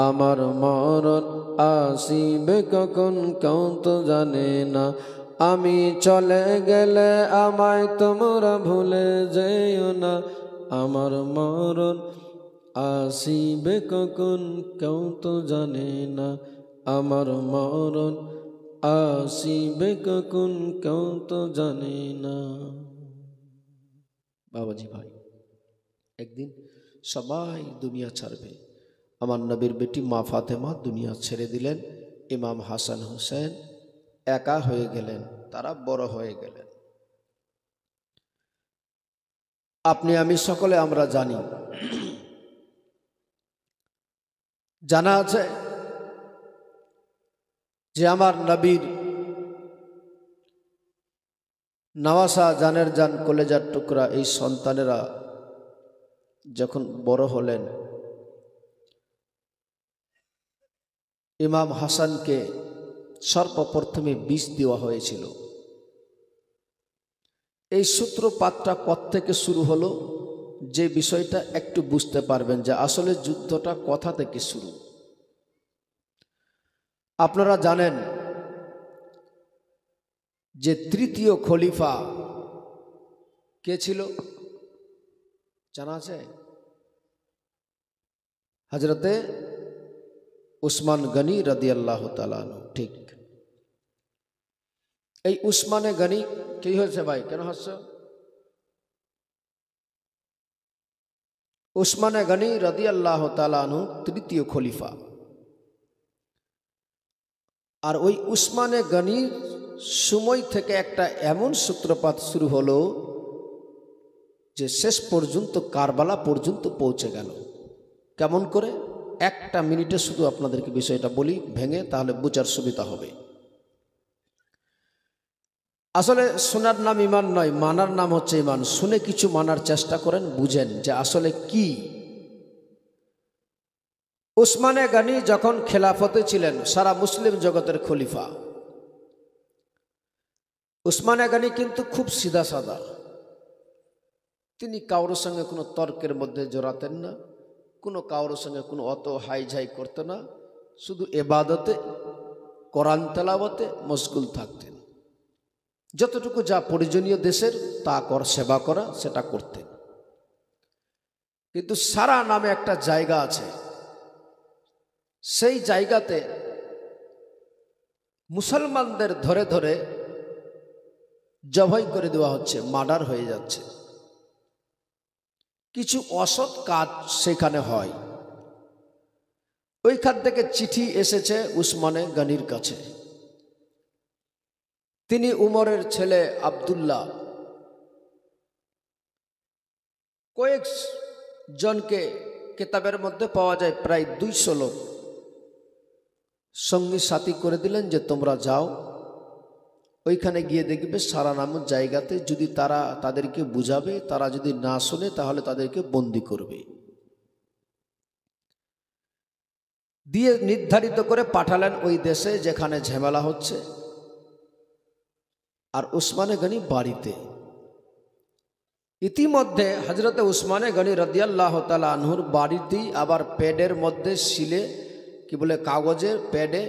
আমার মরণ আসিবে কখন কেউ তো জানে না। আমি চলে গেলে আমায় তোমরা ভুলে যেও না, আমার মরণ আসিবে কখন কেউ তো জানে না, আমার মরণ আসিবে কখন কেউ তো জানে না। বাবাজি ভাই, একদিন সবাই দুনিয়া ছাড়বে। আমার নবীর বেটি মা ফাতেমা দুনিয়া ছেড়ে দিলেন, ইমাম হাসান হুসেন একা হয়ে গেলেন, তারা বড় হয়ে গেলেন। আপনি আমি সকলে আমরা জানি, জানা আছে যে আমার নবীর নওয়াসা জানের জান কলেজার টুকরা এই সন্তানেরা যখন বড় হলেন, ইমাম হাসানকে সর্বপ্রথমে বিষ দেওয়া হয়েছিল। এই সূত্রপাতটা কোত্থেকে শুরু হলো, যে বিষয়টা একটু বুঝতে পারবেন যে আসলে যুদ্ধটা কোথা থেকে শুরু। আপনারা জানেন যে তৃতীয় খলিফা কে ছিল, জানা আছে? হযরতে উসমান গনি রাদিয়াল্লাহু তাআলা আনহু। ঠিক, এই উসমানে গনি কি হয়েছে ভাই, কেন হাসছ? উসমানে গনি রাদিয়াল্লাহু তাআলা আনহু তৃতীয় খলিফা। আর ওই উসমানে গনির সময় থেকে একটা এমন সূত্রপাত শুরু হলো যে শেষ পর্যন্ত কারবালা পর্যন্ত পৌঁছে গেল। কেমন করে? একটা মিনিটে শুধু আপনাদেরকে বিষয়টা বলি ভেঙে, তাহলে বোঝার সুবিধা হবে। আসলে শোনার নাম ঈমান নয়, মানার নাম হচ্ছে ঈমান। শুনে কিছু মানার চেষ্টা করেন, বুঝেন যে আসলে কি। উসমানে গনি যখন খেলাফতে ছিলেন, সারা মুসলিম জগতের খলিফা, উসমানে গনি কিন্তু খুব সিধা সাদা। তিনি কারোর সঙ্গে কোনো তর্কের মধ্যে জড়াতেন না, কোনো কারোর সঙ্গে কোনো অত হাইঝাই করতেন না, শুধু ইবাদতে কোরআন তেলাওয়াতে মশগুল থাকতেন। যতটুকু যা প্রয়োজনীয় দেশের তা সেবা করা সেটা করতেন। কিন্তু সারা নামে একটা জায়গা আছে, সেই জায়গাতে মুসলমানদের ধরে ধরে জবাই করে দেওয়া হচ্ছে, মার্ডার হয়ে যাচ্ছে। কিছু অসৎ কাজ সেখানে হয়। ওইখান থেকে চিঠি এসেছে উসমানে গনির কাছে। তিনি উমরের ছেলে আব্দুল্লাহ কয়েক জনকে, কিতাবের মধ্যে পাওয়া যায় প্রায় 200 লোক সঙ্গী সাথী করে দিলেন যে তোমরা যাও, ওইখানে গিয়ে দেখবে সারা নামক জায়গাতে যদি তাদেরকে বুঝাবে, তারা যদি না শোনে তাহলে তাদেরকে বন্দি করবে। দিয়ে নির্ধারিত করে পাঠালেন ওই দেশে যেখানে ঝামেলা হচ্ছে। আর উসমানে গনি বাড়িতে। ইতিমধ্যে হযরতে উসমানে গনি রাদিয়াল্লাহু তাআলা আনহুর বাড়িতেই আবার প্যাডের মধ্যে শিলে কি বলে কাগজের প্যাডে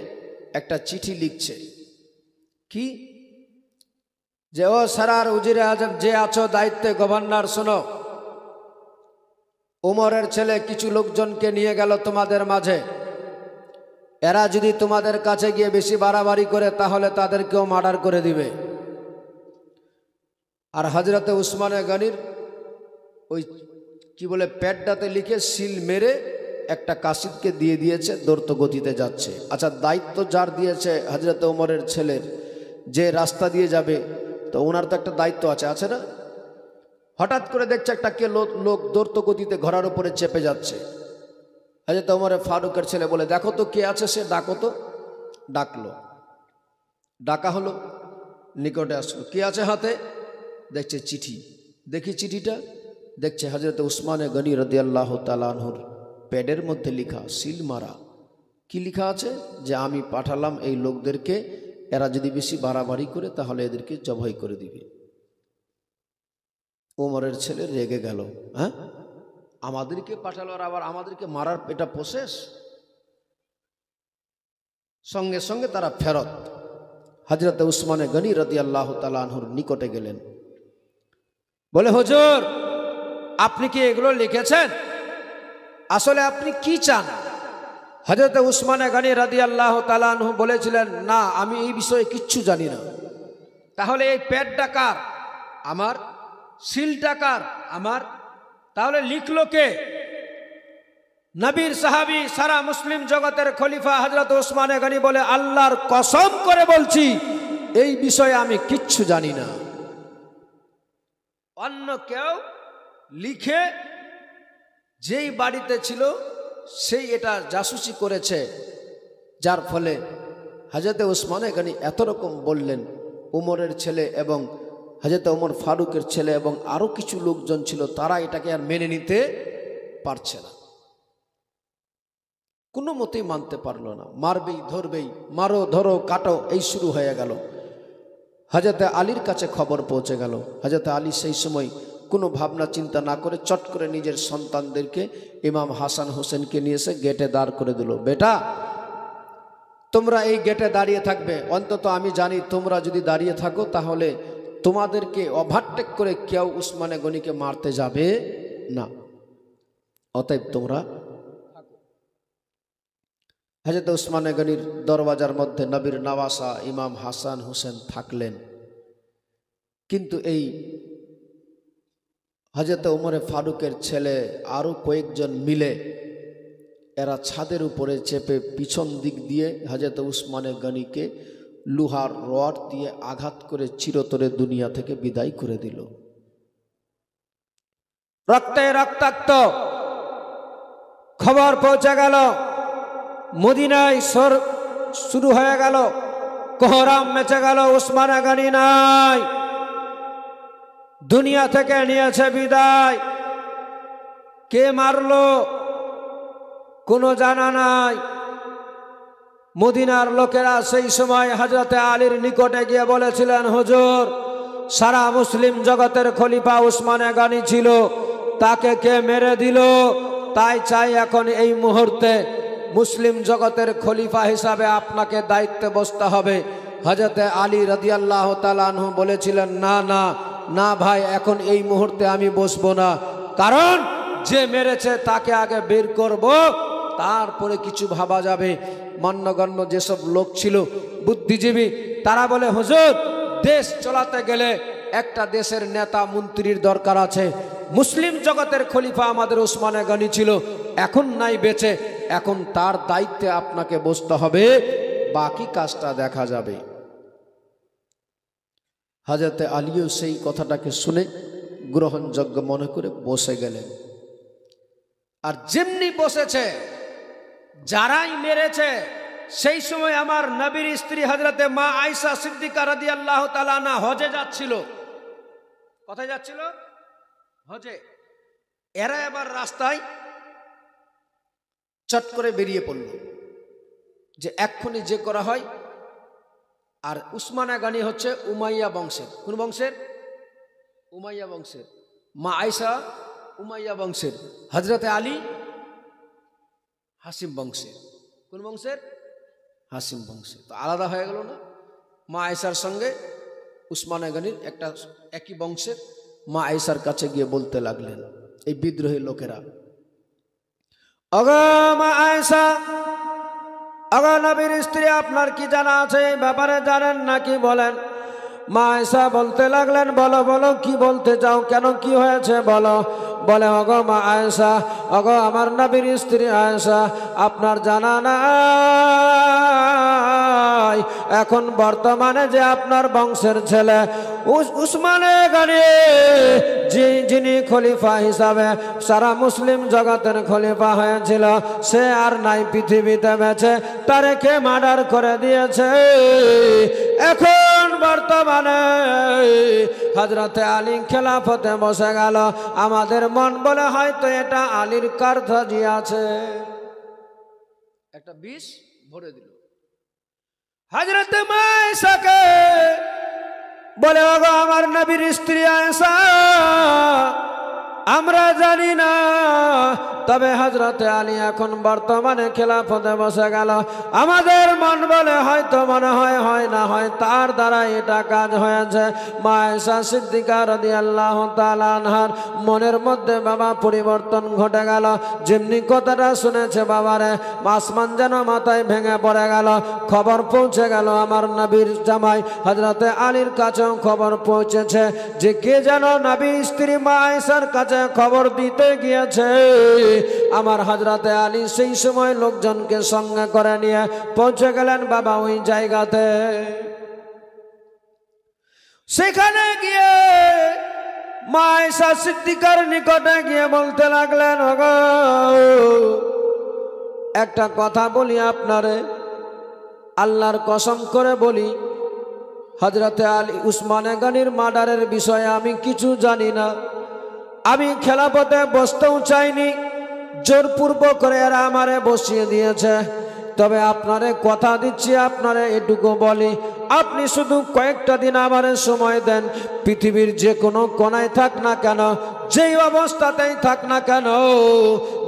একটা চিঠি লিখছে। কি যে ও সারার উজিরে আজম যে আছো দায়িত্বে, গভর্নর শোনো, উমরের ছেলে কিছু লোকজনকে নিয়ে গেল তোমাদের মাঝে। এরা যদি তোমাদের কাছে গিয়ে বেশি বাড়াবাড়ি করে তাহলে তাদেরকেও মার্ডার করে দিবে। আর হযরতে উসমানে গনির ওই কি বলে প্যাডটাতে লিখে সিল মেরে একটা কাসিদকে দিয়ে দিয়েছে, দ্রুত গতিতে যাচ্ছে। আচ্ছা, দায়িত্ব যার দিয়েছে হযরতে ওমরের ছেলের, যে রাস্তা দিয়ে যাবে, তো ওনার তো একটা দায়িত্ব আছে না? হঠাৎ করে দেখছে একটা কে লোক দ্রুত গতিতে ঘোড়ার উপরে চেপে যাচ্ছে। হযরতে ওমরের ফারুকের ছেলে বলে দেখো তো কে আছে সে, ডাকো তো। ডাকলো, ডাকা হলো, নিকটে আসলো। কি আছে হাতে? দেখছে চিঠি। দেখি চিঠিটা, দেখছে হযরতে উসমানে গনি রাদিয়াল্লাহু তাআলা আনহুর প্যাডের মধ্যে লেখা, সিল মারা। কি লেখা আছে? যে আমি পাঠালাম এই লোকদেরকে, এরা যদি বেশি বাড়াবাড়ি করে তাহলে এদেরকে জবাই করে দিবে। ওমরের ছেলে রেগে গেল। হ্যাঁ, আমাদেরকে পাঠালো আর আবার আমাদেরকে মারার এটা প্রসেস। সঙ্গে সঙ্গে তারা ফেরত হযরতে উসমানে গনি রাদিয়াল্লাহু তাআলা আনহুর নিকটে গেলেন। বলে হুজুর, আপনি কি এগুলো লিখেছেন? আসলে আপনি কি চান? হযরতে উসমানে গনি রাদিয়াল্লাহু তাআলা আনহু বলেছিলেন, না, আমি এই বিষয়ে কিচ্ছু জানি না। তাহলে এই প্যাডটা কার? আমার। সিলটা কার? আমার। তাহলে লিখলো কে? নবীর সাহাবী, সারা মুসলিম জগতের খলিফা হযরত উসমানে গনি বলে, আল্লাহর কসম করে বলছি এই বিষয়ে আমি কিচ্ছু জানি না। অন্য কেউ লিখে যেই বাড়িতে ছিল সেই এটা জাসুসি করেছে, যার ফলে হযরতে উসমানে গনি এত রকম বললেন। উমরের ছেলে এবং হযরতে ওমর ফারুকের ছেলে এবং আরো কিছু লোকজন ছিল, তারা এটাকে আর মেনে নিতে পারছে না, কোনো মতেই মানতে পারলো না। মারবেই, ধরবেই, মারো ধরো কাটো, এই শুরু হয়ে গেল। হযরতে আলীর কাছে খবর পৌঁছে গেল। হযরতে আলী সেই সময় কোনো ভাবনা চিন্তা না করে চট করে নিজের সন্তানদেরকে, ইমাম হাসান হোসেনকে নিয়ে এসে গেটে দাঁড় করে দিল। বেটা, তোমরা এই গেটে দাঁড়িয়ে থাকবে, অন্তত আমি জানি তোমরা যদি দাঁড়িয়ে থাকো তাহলে তোমাদেরকে ওভারটেক করে কেউ উসমানে গনিকে মারতে যাবে না, অতএব তোমরা। হযরত উসমানে গনির দরওয়াজার মধ্যে নবীর নওয়াসা ইমাম হাসান হোসেন থাকলেন। কিন্তু এই হযরত ওমর ফারুকের ছেলে আরো কয়েকজন মিলে এরা ছাদের উপরে চেপে পিছন দিক দিয়ে হযরত উসমানে গনিকে লোহার রড দিয়ে আঘাত করে চিরতরে দুনিয়া থেকে বিদায় করে দিল। রক্তে রক্তাক্ত খবর পৌঁছে গেল, মদিনায় শুরু হয়ে গেল, কোহরাম মেচে গেল। উসমানে গনি নাই, দুনিয়া থেকে নিয়েছে বিদায়। কে মারলো কোনো জানা নাই। মদিনার লোকেরা সেই সময় হযরতে আলীর নিকটে গিয়ে বলেছিলেন, হুজুর, সারা মুসলিম জগতের খলিফা উসমানে গনি ছিল, তাকে কে মেরে দিল? তাই চাই এখন এই মুহূর্তে মুসলিম জগতের খলিফা হিসাবে আপনাকে দায়িত্বে বসতে হবে। হযরতে আলী রাদিয়াল্লাহু তাআলা আনহু বলেছিলেন, না না না ভাই, এখন এই মুহূর্তে আমি বসবো না, কারণ যে মেরেছে তাকে আগে বের করব, তারপরে কিছু ভাবা যাবে। মান্যগণ্য যেসব লোক ছিল বুদ্ধিজীবী, তারা বলে, হুজুর দেশ চালাতে গেলে একটা দেশের নেতা মন্ত্রীর দরকার আছে। মুসলিম জগতের খলিফা আমাদের ওসমানে গনি ছিল, এখন নাই বেঁচে, এখন তার দায়িত্বে আপনাকে বসতে হবে, বাকি কাজটা দেখা যাবে। হযরতে আলীও সেই কথাটাকে শুনে গ্রহণযোগ্য মনে করে বসে গেলেন। আর যেমনি বসেছে, যারাই মেরেছে, সেই সময় আমার নবীর স্ত্রী হযরতে মা আয়েশা সিদ্দিকা রাদিয়াল্লাহু তাআলা আনহা হজে যাচ্ছিল। কোথায় যাচ্ছিল? হজে। এরা এবার রাস্তায় চট করে বেরিয়ে পড়ল যে এক্ষুনি যে করা হয়। আর উসমানে গনি হচ্ছে উমাইয়া বংশের। কোন বংশের? উমাইয়া বংশের। মা আয়েশা উমাইয়া বংশের। হযরতে আলী হাসিম বংশের। কোন বংশের? হাসিম বংশের। তো আলাদা হয়ে গেল না? মা আয়েশার সঙ্গে উসমানে গনির একটা একই বংশের। মা আয়েশার কাছে গিয়ে বলতে লাগলেন এই বিদ্রোহী লোকেরা, ওগো মা আয়েশা, ওগো নবীর স্ত্রী, আপনার কি জানা আছে এই ব্যাপারে? জানেন নাকি বলেন। মা আয়েশা বলতে লাগলেন, বলো বলো, কি বলতে চাও, কেন, কি হয়েছে বলো। বলে, ওগো মা আয়েশা, ওগো আমার নবীর স্ত্রী আয়েশা, আপনার জানা নাই এখন বর্তমানে যে আপনার বংশের ছেলে উসমানে গনি, যিনি খলিফা হিসাবে সারা মুসলিম জগতের খলিফা হয়েছিল, সে আর নাই পৃথিবীতে বেঁচে, তারে কে মার্ডার করে দিয়েছে। এখন বর্তমানে হযরতে আলী খেলাফতে বসে গেল। আমাদের মন বলে হয়তো এটা আলীর কারসাজি আছে। একটা বিষ ভরে দিল। হযরতে মা আয়েশাকে বলে, ওগো আমার নবীর স্ত্রী আয়েশা, আমরা জানি না, তবে হযরতে আলী এখন বর্তমানে খেলাফতে বসে গেল। আমাদের মন বলে হয়তো, মনে হয়, হয় না হয় তার দ্বারা এটা কাজ হয়েছে। মা আয়েশা সিদ্দিকা রাদিয়াল্লাহু তাআলা আনহার মনের মধ্যে বাবা পরিবর্তন ঘটে গেল। যেমনি কথাটা শুনেছে, বাবারে আসমান যেন মাথায় ভেঙে পড়ে গেল। খবর পৌঁছে গেল আমার নবীর জামাই হযরতে আলীর কাছেও খবর পৌঁছেছে যে কে যেন নবীর স্ত্রী মা আয়েশার কাছে খবর দিতে গিয়েছে। আমার হযরতে আলী সেই সময় লোকজনকে সঙ্গে করে নিয়ে পৌঁছে গেলেন বাবা ওই জায়গাতে। সেখানে গিয়ে মা আয়েশা সিদ্দিকার নিকটে গিয়ে বলতে লাগলেন, ওগো একটা কথা বলি আপনারে, আল্লাহর কসম করে বলি, হযরতে আলী উসমানে গনির মার্ডারের বিষয়ে আমি কিছু জানি না। আমি খেলাফতে বসতেও চাইনি, জোরপূর্বক করে এরা আমারে বসিয়ে দিয়েছে। তবে আপনারে কথা দিচ্ছি, আপনারে এটুকু বলি, আপনি শুধু কয়েকটা দিন আমারে সময় দেন। পৃথিবীর যে কোনো কোনায় থাক না কেন, যেই অবস্থাতেই থাক না কেন,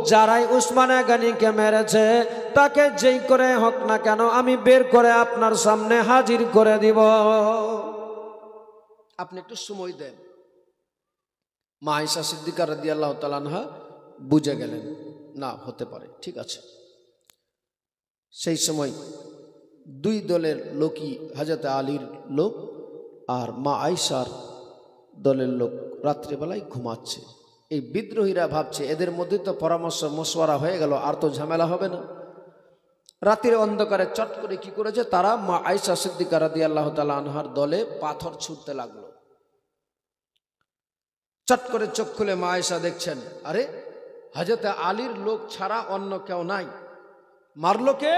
যারাই উসমানে গনিকে মেরেছে তাকে যেই করে হোক না কেন আমি বের করে আপনার সামনে হাজির করে দিব। আপনি একটু সময় দেন। মা আয়েশা সিদ্দিকা রাদিয়াল্লাহু তাআলা আনহা বুঝে গেলেন, না হতে পারে, ঠিক আছে। সেই সময় দুই দলের লোকই, হযরতে আলীর লোক আর মা আয়েশার দলের লোক রাত্রিবেলায় ঘুমাচ্ছে। এই বিদ্রোহীরা ভাবছে এদের মধ্যে তো পরামর্শ মশওয়ারা হয়ে গেল, আর তো ঝামেলা হবে না। রাতের অন্ধকারে চট করে কি করেছে তারা, মা আয়েশা সিদ্দিকা রাদিয়াল্লাহু তাআলা আনহার দলে পাথর ছুঁড়তে লাগলো। চট করে চোখ খুলে মা আয়েশা দেখছেন, আরে হযরতে আলীর লোক ছাড়া অন্য কেউ নাই। মারলো কে?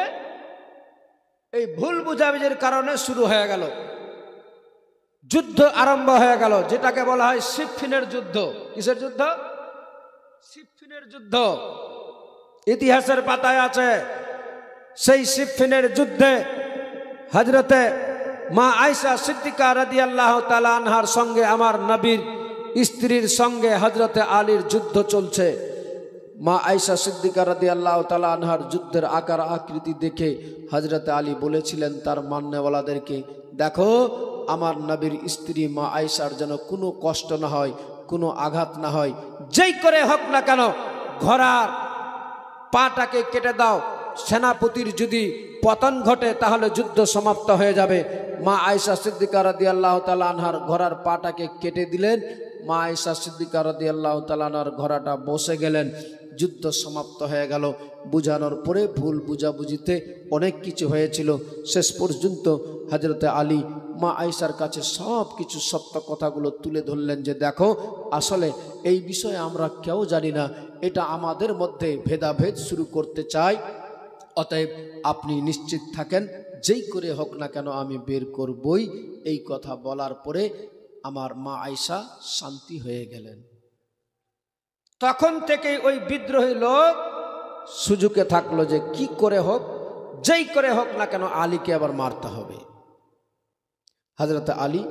এই ভুল বুঝাবুঝির কারণে শুরু হয়ে গেল, যুদ্ধ আরম্ভ হয়ে গেল, যেটাকে বলা হয় সিফফিনের যুদ্ধ। কিসের যুদ্ধ? সিফফিনের যুদ্ধ। ইতিহাসের পাতায় আছে সেই সিফফিনের যুদ্ধে হযরতে মা আয়েশা সিদ্দিকা রাদিয়াল্লাহু তাআলা আনহার সঙ্গে আমার নবীর স্ত্রীর সঙ্গে হযরতে আলীর যুদ্ধ চলছে। মা আয়েশা সিদ্দিকা রাদিয়াল্লাহু তাআলা আনহার যুদ্ধের আকার আকৃতি দেখে হযরতে আলী বলেছিলেন তার মান্যওয়ালাদেরকে দেখো আমার নবীর স্ত্রী মা আয়েশার যেন কোনো কষ্ট না হয়, কোনো আঘাত না হয়, যেই করে হোক না কেন ঘোড়ার পাটাকে কেটে দাও। সেনাপতির যদি পতন ঘটে তাহলে যুদ্ধ সমাপ্ত হয়ে যাবে। মা আয়েশা সিদ্দিকা রাদিয়াল্লাহু তাআলা আনহার ঘোড়ার পাটাকে কেটে দিলেন। মা আয়েশা সিদ্দিকা রাদিয়াল্লাহু তাআলা আনহার ঘোড়াটা বসে গেলেন। যুদ্ধ সমাপ্ত হয়ে গেল। বুঝানোর পরে ভুল বুঝাবুঝিতে অনেক কিছু হয়েছিল। শেষ পর্যন্ত হযরতে আলী মা আয়েশার কাছে সব কিছু সত্য কথাগুলো তুলে ধরলেন যে দেখো আসলে এই বিষয়ে আমরা কেউ জানি না, এটা আমাদের মধ্যে ভেদাভেদ শুরু করতে চায়, অতএব আপনি নিশ্চিত থাকেন যেই করে হোক না কেন আমি বের করবই। এই কথা বলার পরে আমার মা আয়েশা শান্তি হয়ে গেলেন। তখন থেকে ওই বিদ্রোহী লোক সুযোগে থাকলো যে কি করে হোক, যেই করে হোক না কেন আলীকে আবার মারতে হবে। হযরত আলী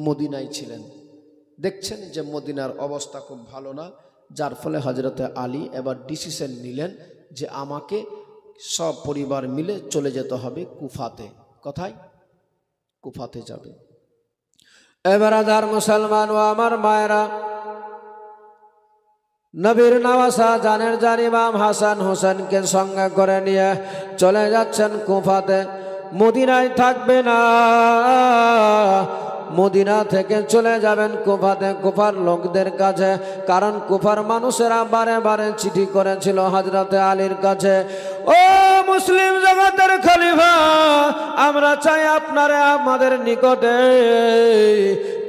মদিনায় ছিলেন, দেখছেন যে মদিনার অবস্থা খুব ভালো না, যার ফলে হযরত আলী এবার ডিসিশন নিলেন যে আমাকে সব পরিবার মিলে চলে যেতে হবে কুফাতে। কোথায়? কুফাতে যাবে। এবার আদার মুসলমান ও আমার মায়েরা, নবীর নওয়াসা জানের জান ইমাম হাসান হোসেনকে সঙ্গে করে নিয়ে চলে যাচ্ছেন কুফাতে। মদিনায় থাকবে না, মদিনা থেকে চলে যাবেন কুফাতে, কুফার লোকদের কাছে। কারণ কুফার মানুষেরা বারে বারে চিঠি করেছিল হযরতে আলীর কাছে, ও মুসলিম জগতের খলিফা, আমরা চাই আপনারে আমাদের নিকটে।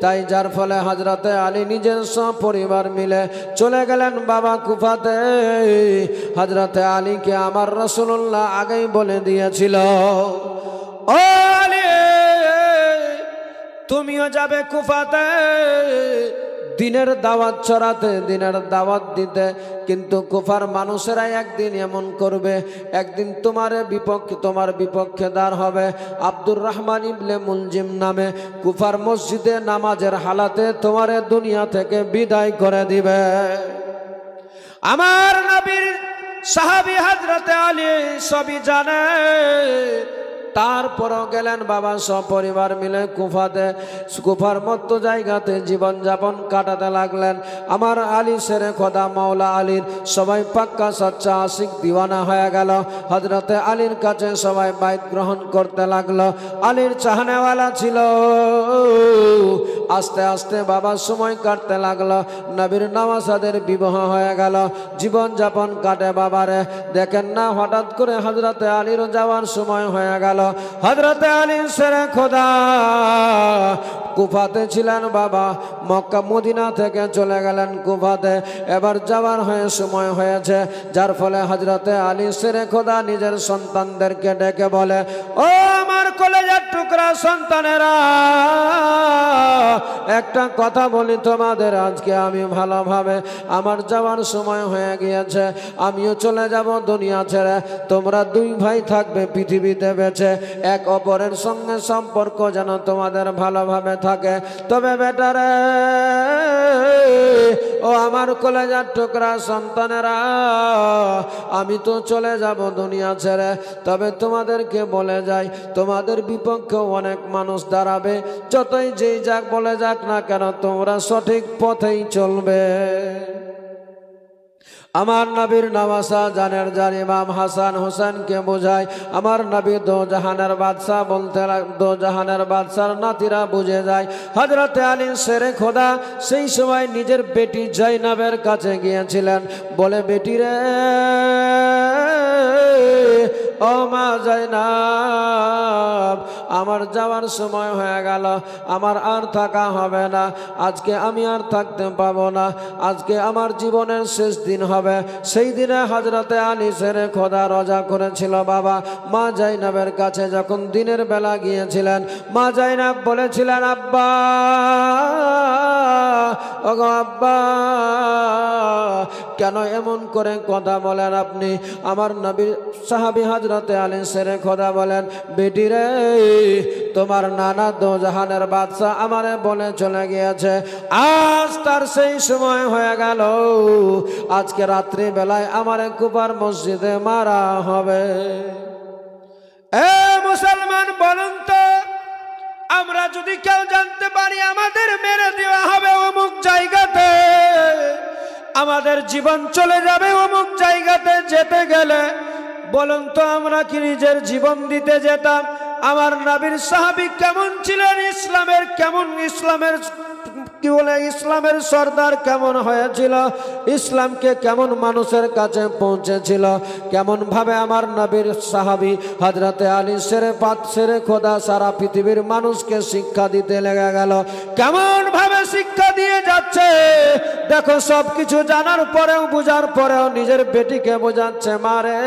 তাই যার ফলে হযরতে আলী নিজের সব পরিবার মিলে চলে গেলেন বাবা কুফাতে। হযরতে আলীকে আমার রাসূলুল্লাহ আগেই বলে দিয়েছিল, ও আলী তুমিও যাবে কুফাতে দিনের দাওয়াত ছড়াতে, দিনের দাওয়াত দিতে। কিন্তু কুফার মানুষেরা একদিন এমন করবে, একদিন তোমার বিপক্ষে দাঁড় হবে আব্দুর রহমান ইবনে মুলজিম নামে, কুফার মসজিদে নামাজের হালাতে তোমারে দুনিয়া থেকে বিদায় করে দিবে। আমার নবীর সাহাবী হযরতে আলী সবই জানে, তারপরও গেলেন বাবা সপরিবার মিলে কুফাতে। কুফার মতো জায়গাতে জীবন যাপন কাটাতে লাগলেন। আমার আলী শেরে খোদা মাওলা আলীর সবাই পাক্কা সচ্চা আশিক দিওয়ানা হয়ে গেল। হযরতে আলীর কাছে সবাই বাইত গ্রহণ করতে লাগলো। আলীর চাহনেওয়ালা ছিল। আস্তে আস্তে বাবা সময় কাটতে লাগলো। নবীর নওয়াসাদের বিবাহ হয়ে গেল, জীবন যাপন কাটে বাবারে। দেখেন না হঠাৎ করে হযরতে আলীর যাওয়ার সময় হয়ে গেল। হযরতে আলী শেরে খোদা কুফাতে ছিলেন বাবা, মক্কা মদিনা থেকে চলে গেলেন কুফাতে। এবার যাওয়ার সময় হয়েছে, যার ফলে হযরতে আলী শেরে খোদা নিজের সন্তানদেরকে ডেকে বলে, ও আমার কলেজের টুকরা সন্তানেরা, একটা কথা বলি তোমাদের, আজকে আমি ভালোভাবে আমার যাওয়ার সময় হয়ে গিয়েছে, আমিও চলে যাব দুনিয়া ছেড়ে। তোমরা দুই ভাই থাকবে পৃথিবীতে বেঁচে, এক অপরের সঙ্গে সম্পর্ক যেন তোমাদের ভালোভাবে থাকে। তবে বেটারে, ও আমার কলেজার টুকরা সন্তানেরা, আমি তো চলে যাব দুনিয়া ছেড়ে, তবে তোমাদেরকে বলে যাই, তোমাদের বিপক্ষে অনেক মানুষ দাঁড়াবে। যতই যেই যাক বলে যাক না কেন, তোমরা সঠিক পথেই চলবে। আমার নবীর নওয়াসা জানের জান ইমাম হাসান হোসেনকে বোঝায়, আমার নবী দো জাহানের বাদশাহ বলতে দো জাহানের বাদশার নাতিরা বুঝে যায়। হযরতে আলী শেরে খোদা সেই সময় নিজের বেটি জয়নাবের কাছে গিয়েছিলেন, বলে, বেটি রে, ও মা জয়নাব, আমার যাওয়ার সময় হয়ে গেল, আমার আর থাকা হবে না, আজকে আমি আর থাকতে পাবো না, আজকে আমার জীবনের শেষ দিন হবে। সেই দিনে হযরতে আলী শেরে খোদা রোজা করেছিল বাবা। মা জয়নাবের কাছে যখন দিনের বেলা গিয়েছিলেন, মা জয়নাব বলেছিলেন, আব্বা, ওগো আব্বা, কেন এমন করে কথা বলেন আপনি? আমার নবী সাহাবী হযরতে আলী শেরে খোদা বলেন, বেটি রে, তোমার নানা দো জাহানের বাদশা আমারে বলে চলে গিয়েছে, আজ তার সেই সময় হয়ে গেল, আজকে রাত্রি বেলায় আমারে কুফার মসজিদে মারা হবে। এ মুসলমান, বলুন তো, আমরা যদি কেউ জানতে পারি আমাদের মেরে দেওয়া হবে অমুক জায়গাতে, আমাদের জীবন চলে যাবে অমুক জায়গাতে যেতে গেলে, বলুন তো আমরা কি নিজের জীবন দিতে যেতাম? আমার নবীর সাহাবী কেমন ছিলেন, ইসলামের কেমন, ইসলামের কি বলে ইসলামের সর্দার কেমন হয়েছিল, ইসলামকে কেমন মানুষের কাছে পৌঁছেছিল, কেমন ভাবে আমার নবীর সাহাবী হযরতে আলী শেরে পাত শেরে খোদা সারা পৃথিবীর মানুষকে শিক্ষা দিতে লেগে গেল, কেমন ভাবে শিক্ষা দিয়ে যাচ্ছে। দেখো সব কিছু জানার পরেও বুঝার পরেও নিজের বেটিকে বোঝাচ্ছে, মারে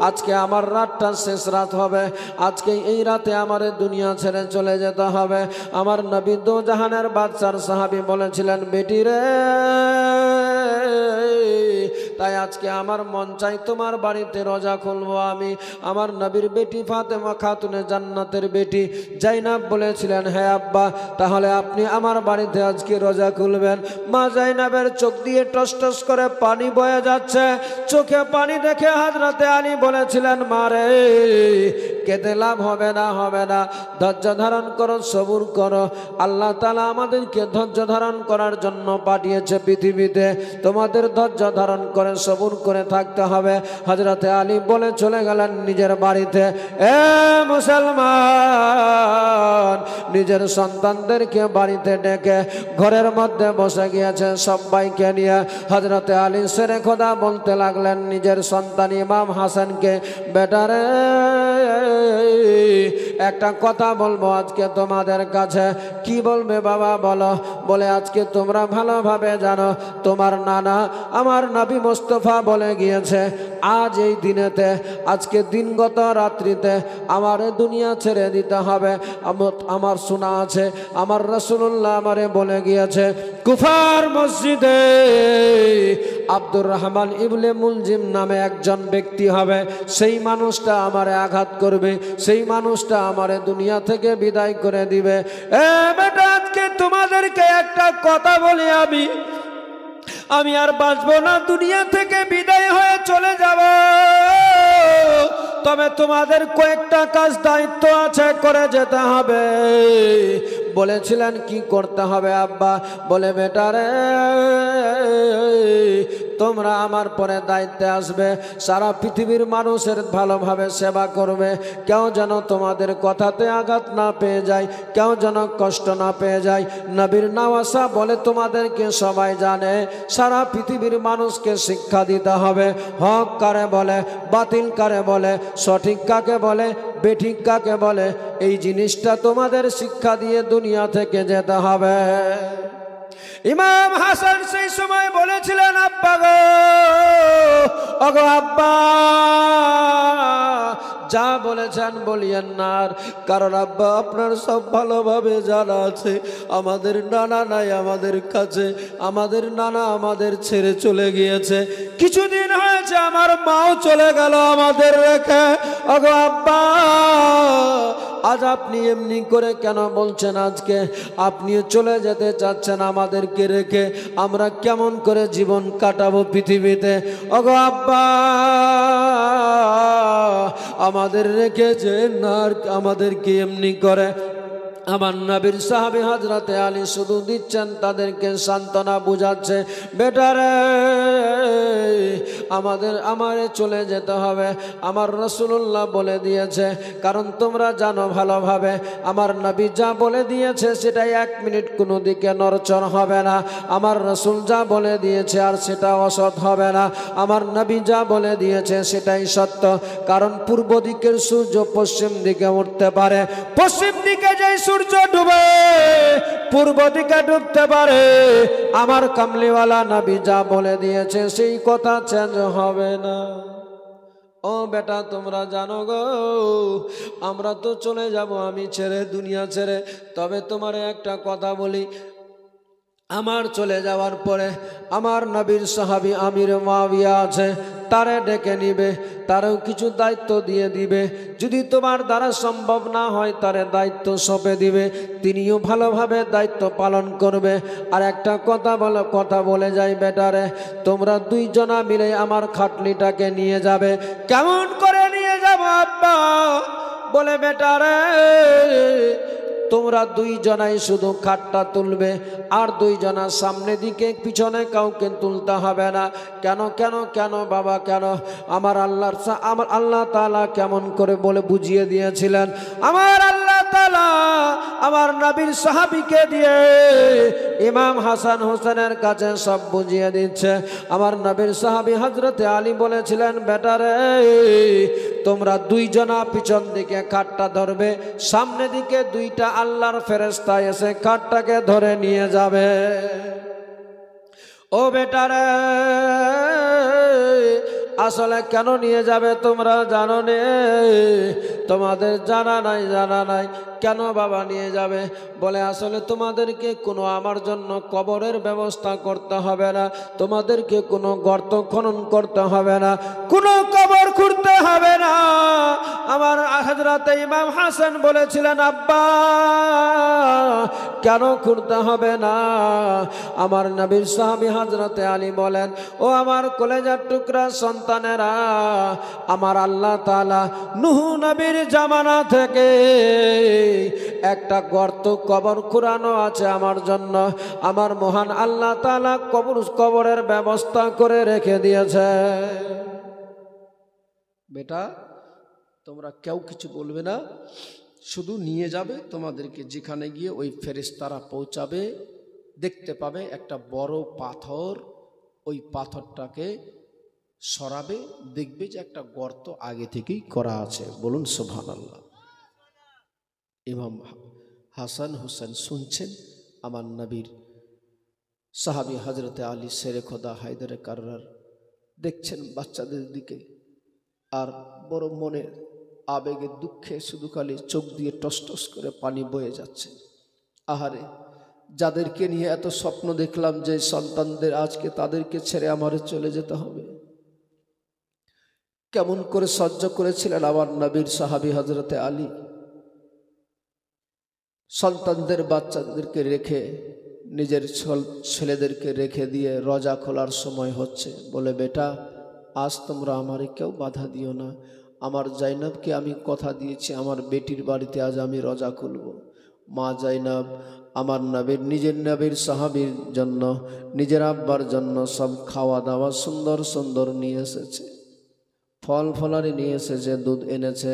আজকে আমার রাতটা শেষ রাত হবে, আজকে এই রাতে আমার দুনিয়া ছেড়ে চলে যেতে হবে। আমার নবী দো জাহানের বাদশার সাহাবী বলেছিলেন, বেটি রে, তাই আজকে আমার মন চাই তোমার বাড়িতে রোজা খুলবো আমি। আমার নবীর বেটি ফাতেমা খাতুনে জান্নাতের বেটি জাইনাব বলেছিলেন, হ্যাঁ আব্বা, তাহলে আপনি আমার বাড়িতে আজকে রোজা খুলবেন। মা জাইনাবের চোখ দিয়ে টস টস করে পানি বয়ে যাচ্ছে, চোখে পানি দেখে হযরতে আলী বলেছিলেন, মা রে কেঁদে লাভ হবে না, হবে না, ধৈর্য ধারণ করো, সবুর করো। আল্লাহ তাআলা আমাদেরকে ধৈর্য ধারণ করার জন্য পাঠিয়েছে পৃথিবীতে, তোমাদের ধৈর্য ধারণ করে সবুর করে থাকতে হবে। হযরতে আলী বলে চলে গেলেন নিজের বাড়িতে। এ মুসলমান, নিজের সন্তানদেরকে বাড়িতে ডেকে ঘরের মধ্যে বসে গিয়েছে সবাইকে নিয়ে। হযরতে আলী শেরে খোদা বলতে লাগলেন নিজের সন্তান ইমাম হাসানকে, বেটারে একটা কথা বলবো আজকে তোমাদের কাছে। কি বলবে বাবা বলো? বলে আজকে তোমরা ভালোভাবে জানো তোমার নানা আমার নবী মুস্তাফা বলে গিয়েছে, আজ এই দিনেতে, আজকে দিনগত রাত্রিতে আমার দুনিয়া ছেড়ে দিতে হবে। আমার শোনা আছে আমার রাসূলুল্লাহ আমারে বলে গিয়েছে, কুফার মসজিদে আব্দুর রহমান ইবনে মুলজিম নামে একজন ব্যক্তি হবে, সেই মানুষটা আমারে আঘাত করবে, সেই মানুষটা আমারে দুনিয়া থেকে বিদায় করে দিবে। এ বেটা, আজকে তোমাদেরকে একটা কথা বলি, আমি আর বাঁচবো না, দুনিয়া থেকে বিদায় হয়ে চলে যাব। তবে তোমাদের কয়েকটা কাজ দায়িত্ব আছে, করে যেতে হবে। বলেছিলেন কি করতে হবে আব্বা? বলে বেটারে, তোমরা আমার পরে দায়িত্বে আসবে, সারা পৃথিবীর মানুষের ভালোভাবে সেবা করবে, কেউ যেন তোমাদের কথাতে আঘাত না পেয়ে যায়, কেউ যেন কষ্ট না পেয়ে যায়। নবীর নওয়াসা বলে তোমাদেরকে সবাই জানে, সারা পৃথিবীর মানুষকে শিক্ষা দিতে হবে, হক কারে বলে, বাতিল কারে বলে, সঠিক কাকে বলে, বেঠিক কাকে বলে, এই জিনিসটা তোমাদের শিক্ষা দিয়ে দুনিয়া থেকে যেতে হবে। ইমাম হাসান সেই সময় বলেছিলেন, আব্বা গো, ওগো আব্বা, যা বলেছেন বলিয়েন না, কারণ আব্বা আপনার সব ভালোভাবে জানা আছে, আমাদের নানা নাই আমাদের কাছে, আমাদের নানা আমাদের ছেড়ে চলে গিয়েছে, কিছুদিন হয়েছে আমার মাও চলে গেল আমাদের রেখে। ওগো আব্বা, আজ আপনি এমনি করে কেন বলছেন? আজকে আপনিও চলে যেতে চাচ্ছেন আমাদেরকে রেখে, আমরা কেমন করে জীবন কাটাবো পৃথিবীতে? ওগো আব্বা, আমাদের রেখে যে না, আমাদেরকে এমনি করে। আমার নবীর সাহাবী হযরতে আলী শুধু দিচ্ছেন তাদেরকে সান্ত্বনা, বুঝাচ্ছে, বেটারে আমারে চলে যেতে হবে, আমার রাসূলুল্লাহ বলে দিয়েছে। কারণ তোমরা জানো ভালোভাবে, আমার নবী যা বলে দিয়েছে সেটাই এক মিনিট কোনো দিকে নড়চড় হবে না। আমার রাসূল যা বলে দিয়েছে আর সেটা অসৎ হবে না। আমার নবী যা বলে দিয়েছে সেটাই সত্য। কারণ পূর্ব দিকের সূর্য পশ্চিম দিকে উঠতে পারে, পশ্চিম দিকে যাই সূর্য ডুবে পূর্ব দিকে ডুবতে পারে। আমার কামলিওয়ালা নবী যা বলে দিয়েছে সেই কথা চেঞ্জ হবে না। ও বেটা, তোমরা জানো গো, আমরা তো চলে যাব আমি ছেড়ে, দুনিয়া ছেড়ে। তবে তোমার একটা কথা বলি, আমার চলে যাওয়ার পরে আমার নবীর সাহাবী আমির মুয়াবিয়া আছে, তারে ডেকে নিবে, তারও কিছু দায়িত্ব দিয়ে দিবে। যদি তোমার দ্বারা সম্ভব না হয় তারে দায়িত্ব সঁপে দিবে, তিনিও ভালোভাবে দায়িত্ব পালন করবে। আর একটা কথা বলে যাই, বেটারে তোমরা দুইজনা মিলে আমার খাটলিটাকে নিয়ে যাবে। কেমন করে নিয়ে যাব আব্বা? বলে বেটারে তোমরা দুইজনাই শুধু খাটটা তুলবে, আর দুইজনা সামনে দিকে পিছনে কাউকে তুলতে হবে না। কেন কেন কেন বাবা কেন? আমার আল্লাহ তাআলা কেমন করে বলে বুঝিয়ে দিয়েছিলেন। আমার আল্লাহ তাআলা আমার নবীর সাহাবীকে দিয়ে ইমাম হাসান হোসেনের কাছে সব বুঝিয়ে দিচ্ছে। আমার নবীর সাহাবী হযরতে আলী বলেছিলেন, বেটারে তোমরা দুইজনা পিছন দিকে খাটটা ধরবে, সামনে দিকে দুইটা আল্লাহর ফেরেশতা এসে খাটটাকে ধরে নিয়ে যাবে। ও বেটারে আসলে কেন নিয়ে যাবে তোমরা জানো নে? তোমাদের জানা নাই কেন বাবা নিয়ে যাবে? বলে আসলে তোমাদেরকে কোনো আমার জন্য কবরের ব্যবস্থা করতে হবে না, তোমাদেরকে কোনো গর্ত খনন করতে হবে না, কোনো কবর খুঁড়তে হবে না। আমার হযরত ইমাম হাসান বলেছিলেন, আব্বা কেন খুঁড়তে হবে না? আমার নবীর সাহাবী হযরতে আলী বলেন, ও আমার কলেজার টুকরা সন্তানেরা, আমার আল্লাহ তাআলা নূহ নবীর জামানা থেকে একটা গর্ত কবর খুঁড়ানো আছে আমার জন্য। আমার মহান আল্লাহ তাআলা কবরের ব্যবস্থা করে রেখে দিয়েছে। বেটা তোমরা কেউ কিছু বলবে না, শুধু নিয়ে যাবে, তোমাদেরকে যেখানে গিয়ে ওই ফেরেশতারা পৌঁছাবে, দেখতে পাবে একটা বড় পাথর, ওই পাথরটাকে সরাবে, দেখবে যে একটা গর্ত আগে থেকেই করা আছে। বলুন সুবহানাল্লাহ। ইমাম হাসান হোসেন শুনছেন আমার নবীর সাহাবী হযরতে আলী শেরে খোদা হায়দারে কাররার, দেখছেন বাচ্চাদের দিকে, আর বড় মনের আবেগে দুঃখে শুধু খালি চোখ দিয়ে টস টস করে পানি বয়ে যাচ্ছে। আহারে, যাদেরকে নিয়ে এত স্বপ্ন দেখলাম যে সন্তানদের, আজকে তাদেরকে ছেড়ে আমারে চলে যেতে হবে। কেমন করে সহ্য করেছিলেন আমার নবীর সাহাবী হযরতে আলী। সন্তানদের বাচ্চাদেরকে রেখে, নিজের ছেলেদেরকে রেখে দিয়ে রোজা খোলার সময় হচ্ছে, বলে বেটা আজ তোমরা আমারে কেউ বাধা দিও না, আমার জাইনাবকে আমি কথা দিয়েছি আমার বেটির বাড়িতে আজ আমি রোজা খুলব। মা জাইনাব আমার নবীর, নিজের নবীর সাহাবীর জন্য, নিজের আব্বার জন্য সব খাওয়া দাওয়া সুন্দর সুন্দর নিয়ে এসেছে, ফল ফলারি নিয়ে এসেছে, দুধ এনেছে,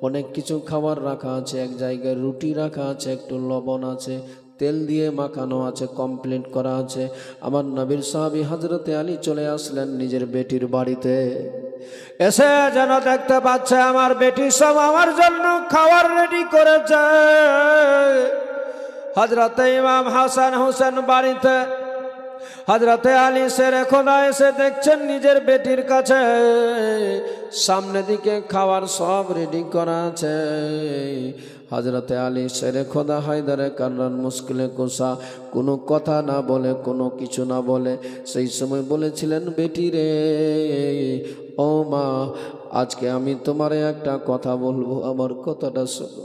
অনেক কিছু খাবার রাখা আছে, এক জায়গায় রুটি রাখা আছে, একটু লবণ আছে, তেল দিয়ে মাখানো আছে, কমপ্লিট করা আছে। আমার নবীর সাহাবী হযরতে আলী চলে আসলেন নিজের বেটির বাড়িতে। এসে যেন দেখতে পাচ্ছে আমার বেটি সব আমার জন্য খাবার রেডি করেছে। হযরতে ইমাম হাসান হোসেন বাড়িতে, হযরতে আলী শেরে খোদা এসে দেখছেন নিজের বেটির কাছে সামনে দিকে খাবার সব রেডি করা আছে। হযরতে আলী শেরে খোদা হায়দারে কাররার মুশকিলে কোষা, কোনো কথা না বলে, কোনো কিছু না বলে সেই সময় বলেছিলেন, বেটি রে, ও মা, আজকে আমি তোমারে একটা কথা বলবো, আমার কথাটা শোনো।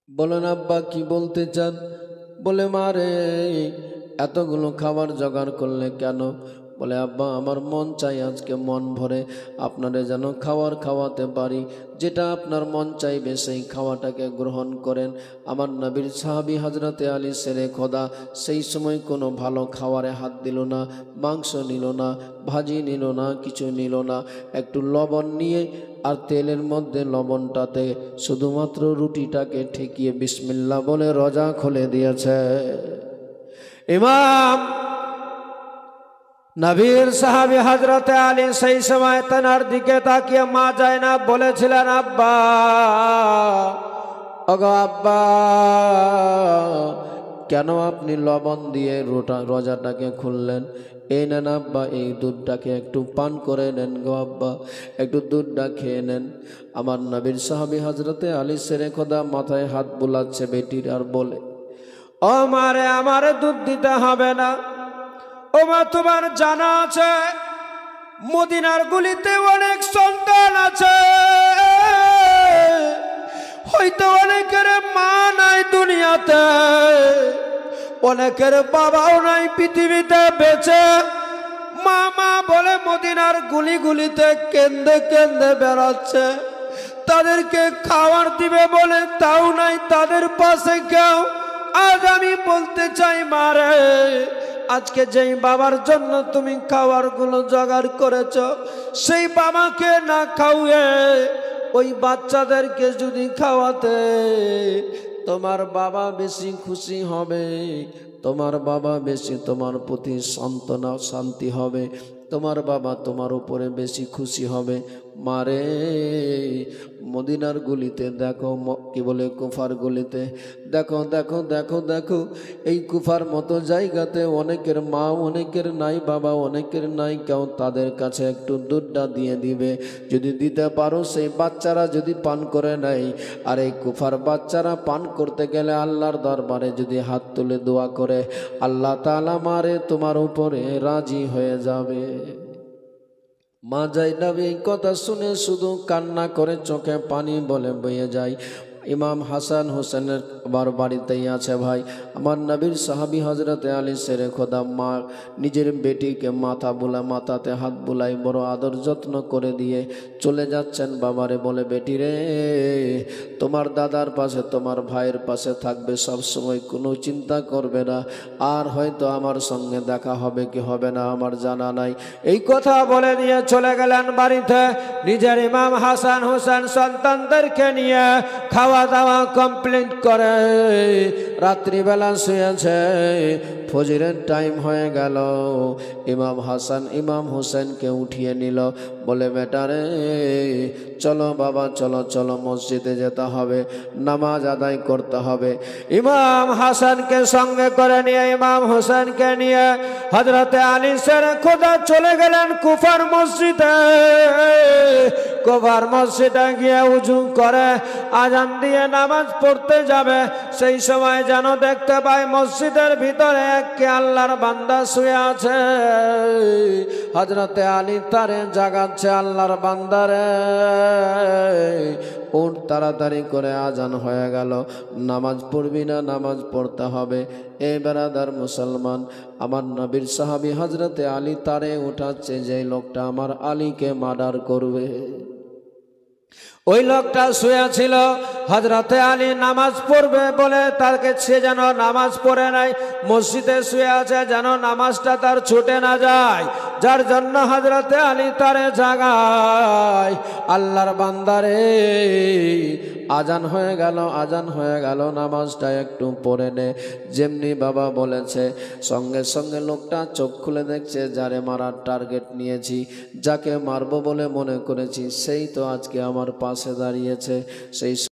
বলেন আব্বা কি বলতে চান? বলে মা রে, এতগুলো খাবার জোগাড় করলে কেন? বলে আব্বা আমার মন চাই আজকে মন ভরে আপনারে যেন খাবার খাওয়াতে পারি, যেটা আপনার মন চাইবে সেই খাওয়াটাকে গ্রহণ করেন। আমার নবীর সাহাবী হযরতে আলী শেরে খোদা সেই সময় কোনো ভালো খাবারে হাত দিল না, মাংস নিল না, ভাজি নিল না, কিছু নিল না, একটু লবণ নিয়ে আর তেলের মধ্যে লবণটাতে শুধুমাত্র রুটিটাকে ঠেকিয়ে বিসমিল্লাহ বলে রোজা খুলে দিয়েছে। ইমাম নবীর সাহাবী হযরতে আলী সেই সময় তার দিকে তাকিয়ে মা জাইনাব বলেছিলেন, আব্বা, ওগো আব্বা, কেন আপনি লবণ দিয়ে রোজাটাকে খুললেন? এই নেন আব্বা, এই দুধটাকে একটু পান করে নেন গো আব্বা, একটু দুধটা খেয়ে নেন। আমার নবীর সাহাবী হযরতে আলী শেরে খোদা মাথায় হাত বুলাচ্ছে বেটির, আর বলে, ও মারে, আমারে দুধ দিতে হবে না। ও মা, তোমার জানা আছে মদিনার গুলিতে অনেক সন্তান আছে, হয়তো অনেকের মা নাই দুনিয়াতে, অনেকের বাবাও নাই পৃথিবীতে বেঁচে, মা মা বলে মদিনার গুলিগুলিতে কেন্দে কেন্দে বেড়াচ্ছে। তাদেরকে খাবার দিবে বলে তাও নাই তাদের পাশে কেউ। আজ আমি বলতে চাই মারে, আজকে যেই বাবার জন্য তুমি খাবারগুলো জোগাড় করেছ, সেই বাবাকে না খাওয়ে ওই বাচ্চাদেরকে যদি খাওয়াতে, তোমার বাবা বেশি খুশি হবে, তোমার বাবা বেশি তোমার প্রতি সান্ত্বনা শান্তি হবে, তোমার বাবা তোমার উপরে বেশি খুশি হবে। মারে, মদিনার গলিতে দেখো, কি বলে কুফার গলিতে দেখো দেখো দেখো দেখো, এই কুফার মতো জায়গাতে অনেকের মা অনেকের নাই, বাবা অনেকের নাই কেউ, তাদের কাছে একটু দুধটা দিয়ে দিবে, যদি দিতে পারো সেই বাচ্চারা যদি পান করে নেয়, আর এই কুফার বাচ্চারা পান করতে গেলে আল্লাহর দরবারে যদি হাত তুলে দোয়া করে, আল্লাহ তাআলা মারে তোমার উপরে রাজি হয়ে যাবে। মা যায়নাব এই কথা শুনে শুধু কান্না করে, চোখে পানি বলে বয়ে যায়। ইমাম হাসান হোসেনের আমার বাড়িতেই আছে ভাই, আমার নবীর সাহাবী হজরতে আলী শেরে খোদা মা নিজের বেটিকে মাথাতে হাত বুলাই বড় আদর যত্ন করে দিয়ে চলে যাচ্ছেন। বাবারে বলে, বেটি রে, তোমার দাদার পাশে তোমার ভাইয়ের পাশে থাকবে সব সময়, কোনো চিন্তা করবে না, আর হয়তো আমার সঙ্গে দেখা হবে কি হবে না আমার জানা নাই। এই কথা বলে দিয়ে চলে গেলেন বাড়িতে। নিজের ইমাম হাসান হোসেন সন্তানদেরকে নিয়ে খাওয়া দাওয়া কমপ্লিট করে রাত্রিবেলা শুয়েছে। ফজরের টাইম হয়ে গেল। ইমাম হাসান ইমাম হোসেনকে উঠিয়ে নিল, বলে, বেটারে চলো বাবা, চলো চলো, মসজিদে যেতে হবে, নামাজ আদায় করতে হবে। ইমাম হাসানকে সঙ্গে করে নিয়ে ইমাম হোসেনকে নিয়ে হযরতে আলী শেরে খোদা চলে গেলেন কুফার মসজিদে। কুফার মসজিদে গিয়ে উজু করে আজান দিয়ে নামাজ পড়তে যাবে, সেই সময় যেন দেখতে পায় মসজিদের ভিতরে কে আল্লাহর বান্দা শুয়ে আছে। হযরতে আলী তারে জাগাচ্ছে, আল্লাহর বান্দারে উঠ, তাড়াতাড়ি করে আজান হয়ে গেল, নামাজ পড়বি না? নামাজ পড়তে হবে। এ বেরাদার মুসলমান, আমার নবীর সাহাবী হযরতে আলী তারে উঠাচ্ছে, যে লোকটা আমার আলীকে মার্ডার করবে। ওই লোকটা শুয়ে ছিল, হযরতে আলী নামাজ পড়বে বলে তাকে, সে যেন নামাজ পড়ে নাই, মসজিদে শুয়ে আছে, যেন নামাজটা তার ছুটে না যায়, যার জন্য হযরতে আলী তারে জাগায়। আল্লাহর বান্দারে, আজান হয়ে গেল, আজান হয়ে গেল, নামাজটা একটু পড়ে নে। যেমনি বাবা বলেছে, সঙ্গে সঙ্গে লোকটা চোখ খুলে দেখছে, যারে মারার টার্গেট নিয়েছি, যাকে মারবো বলে মনে করেছি, সেই তো আজকে আমার পাশে দাঁড়িয়েছে। সেই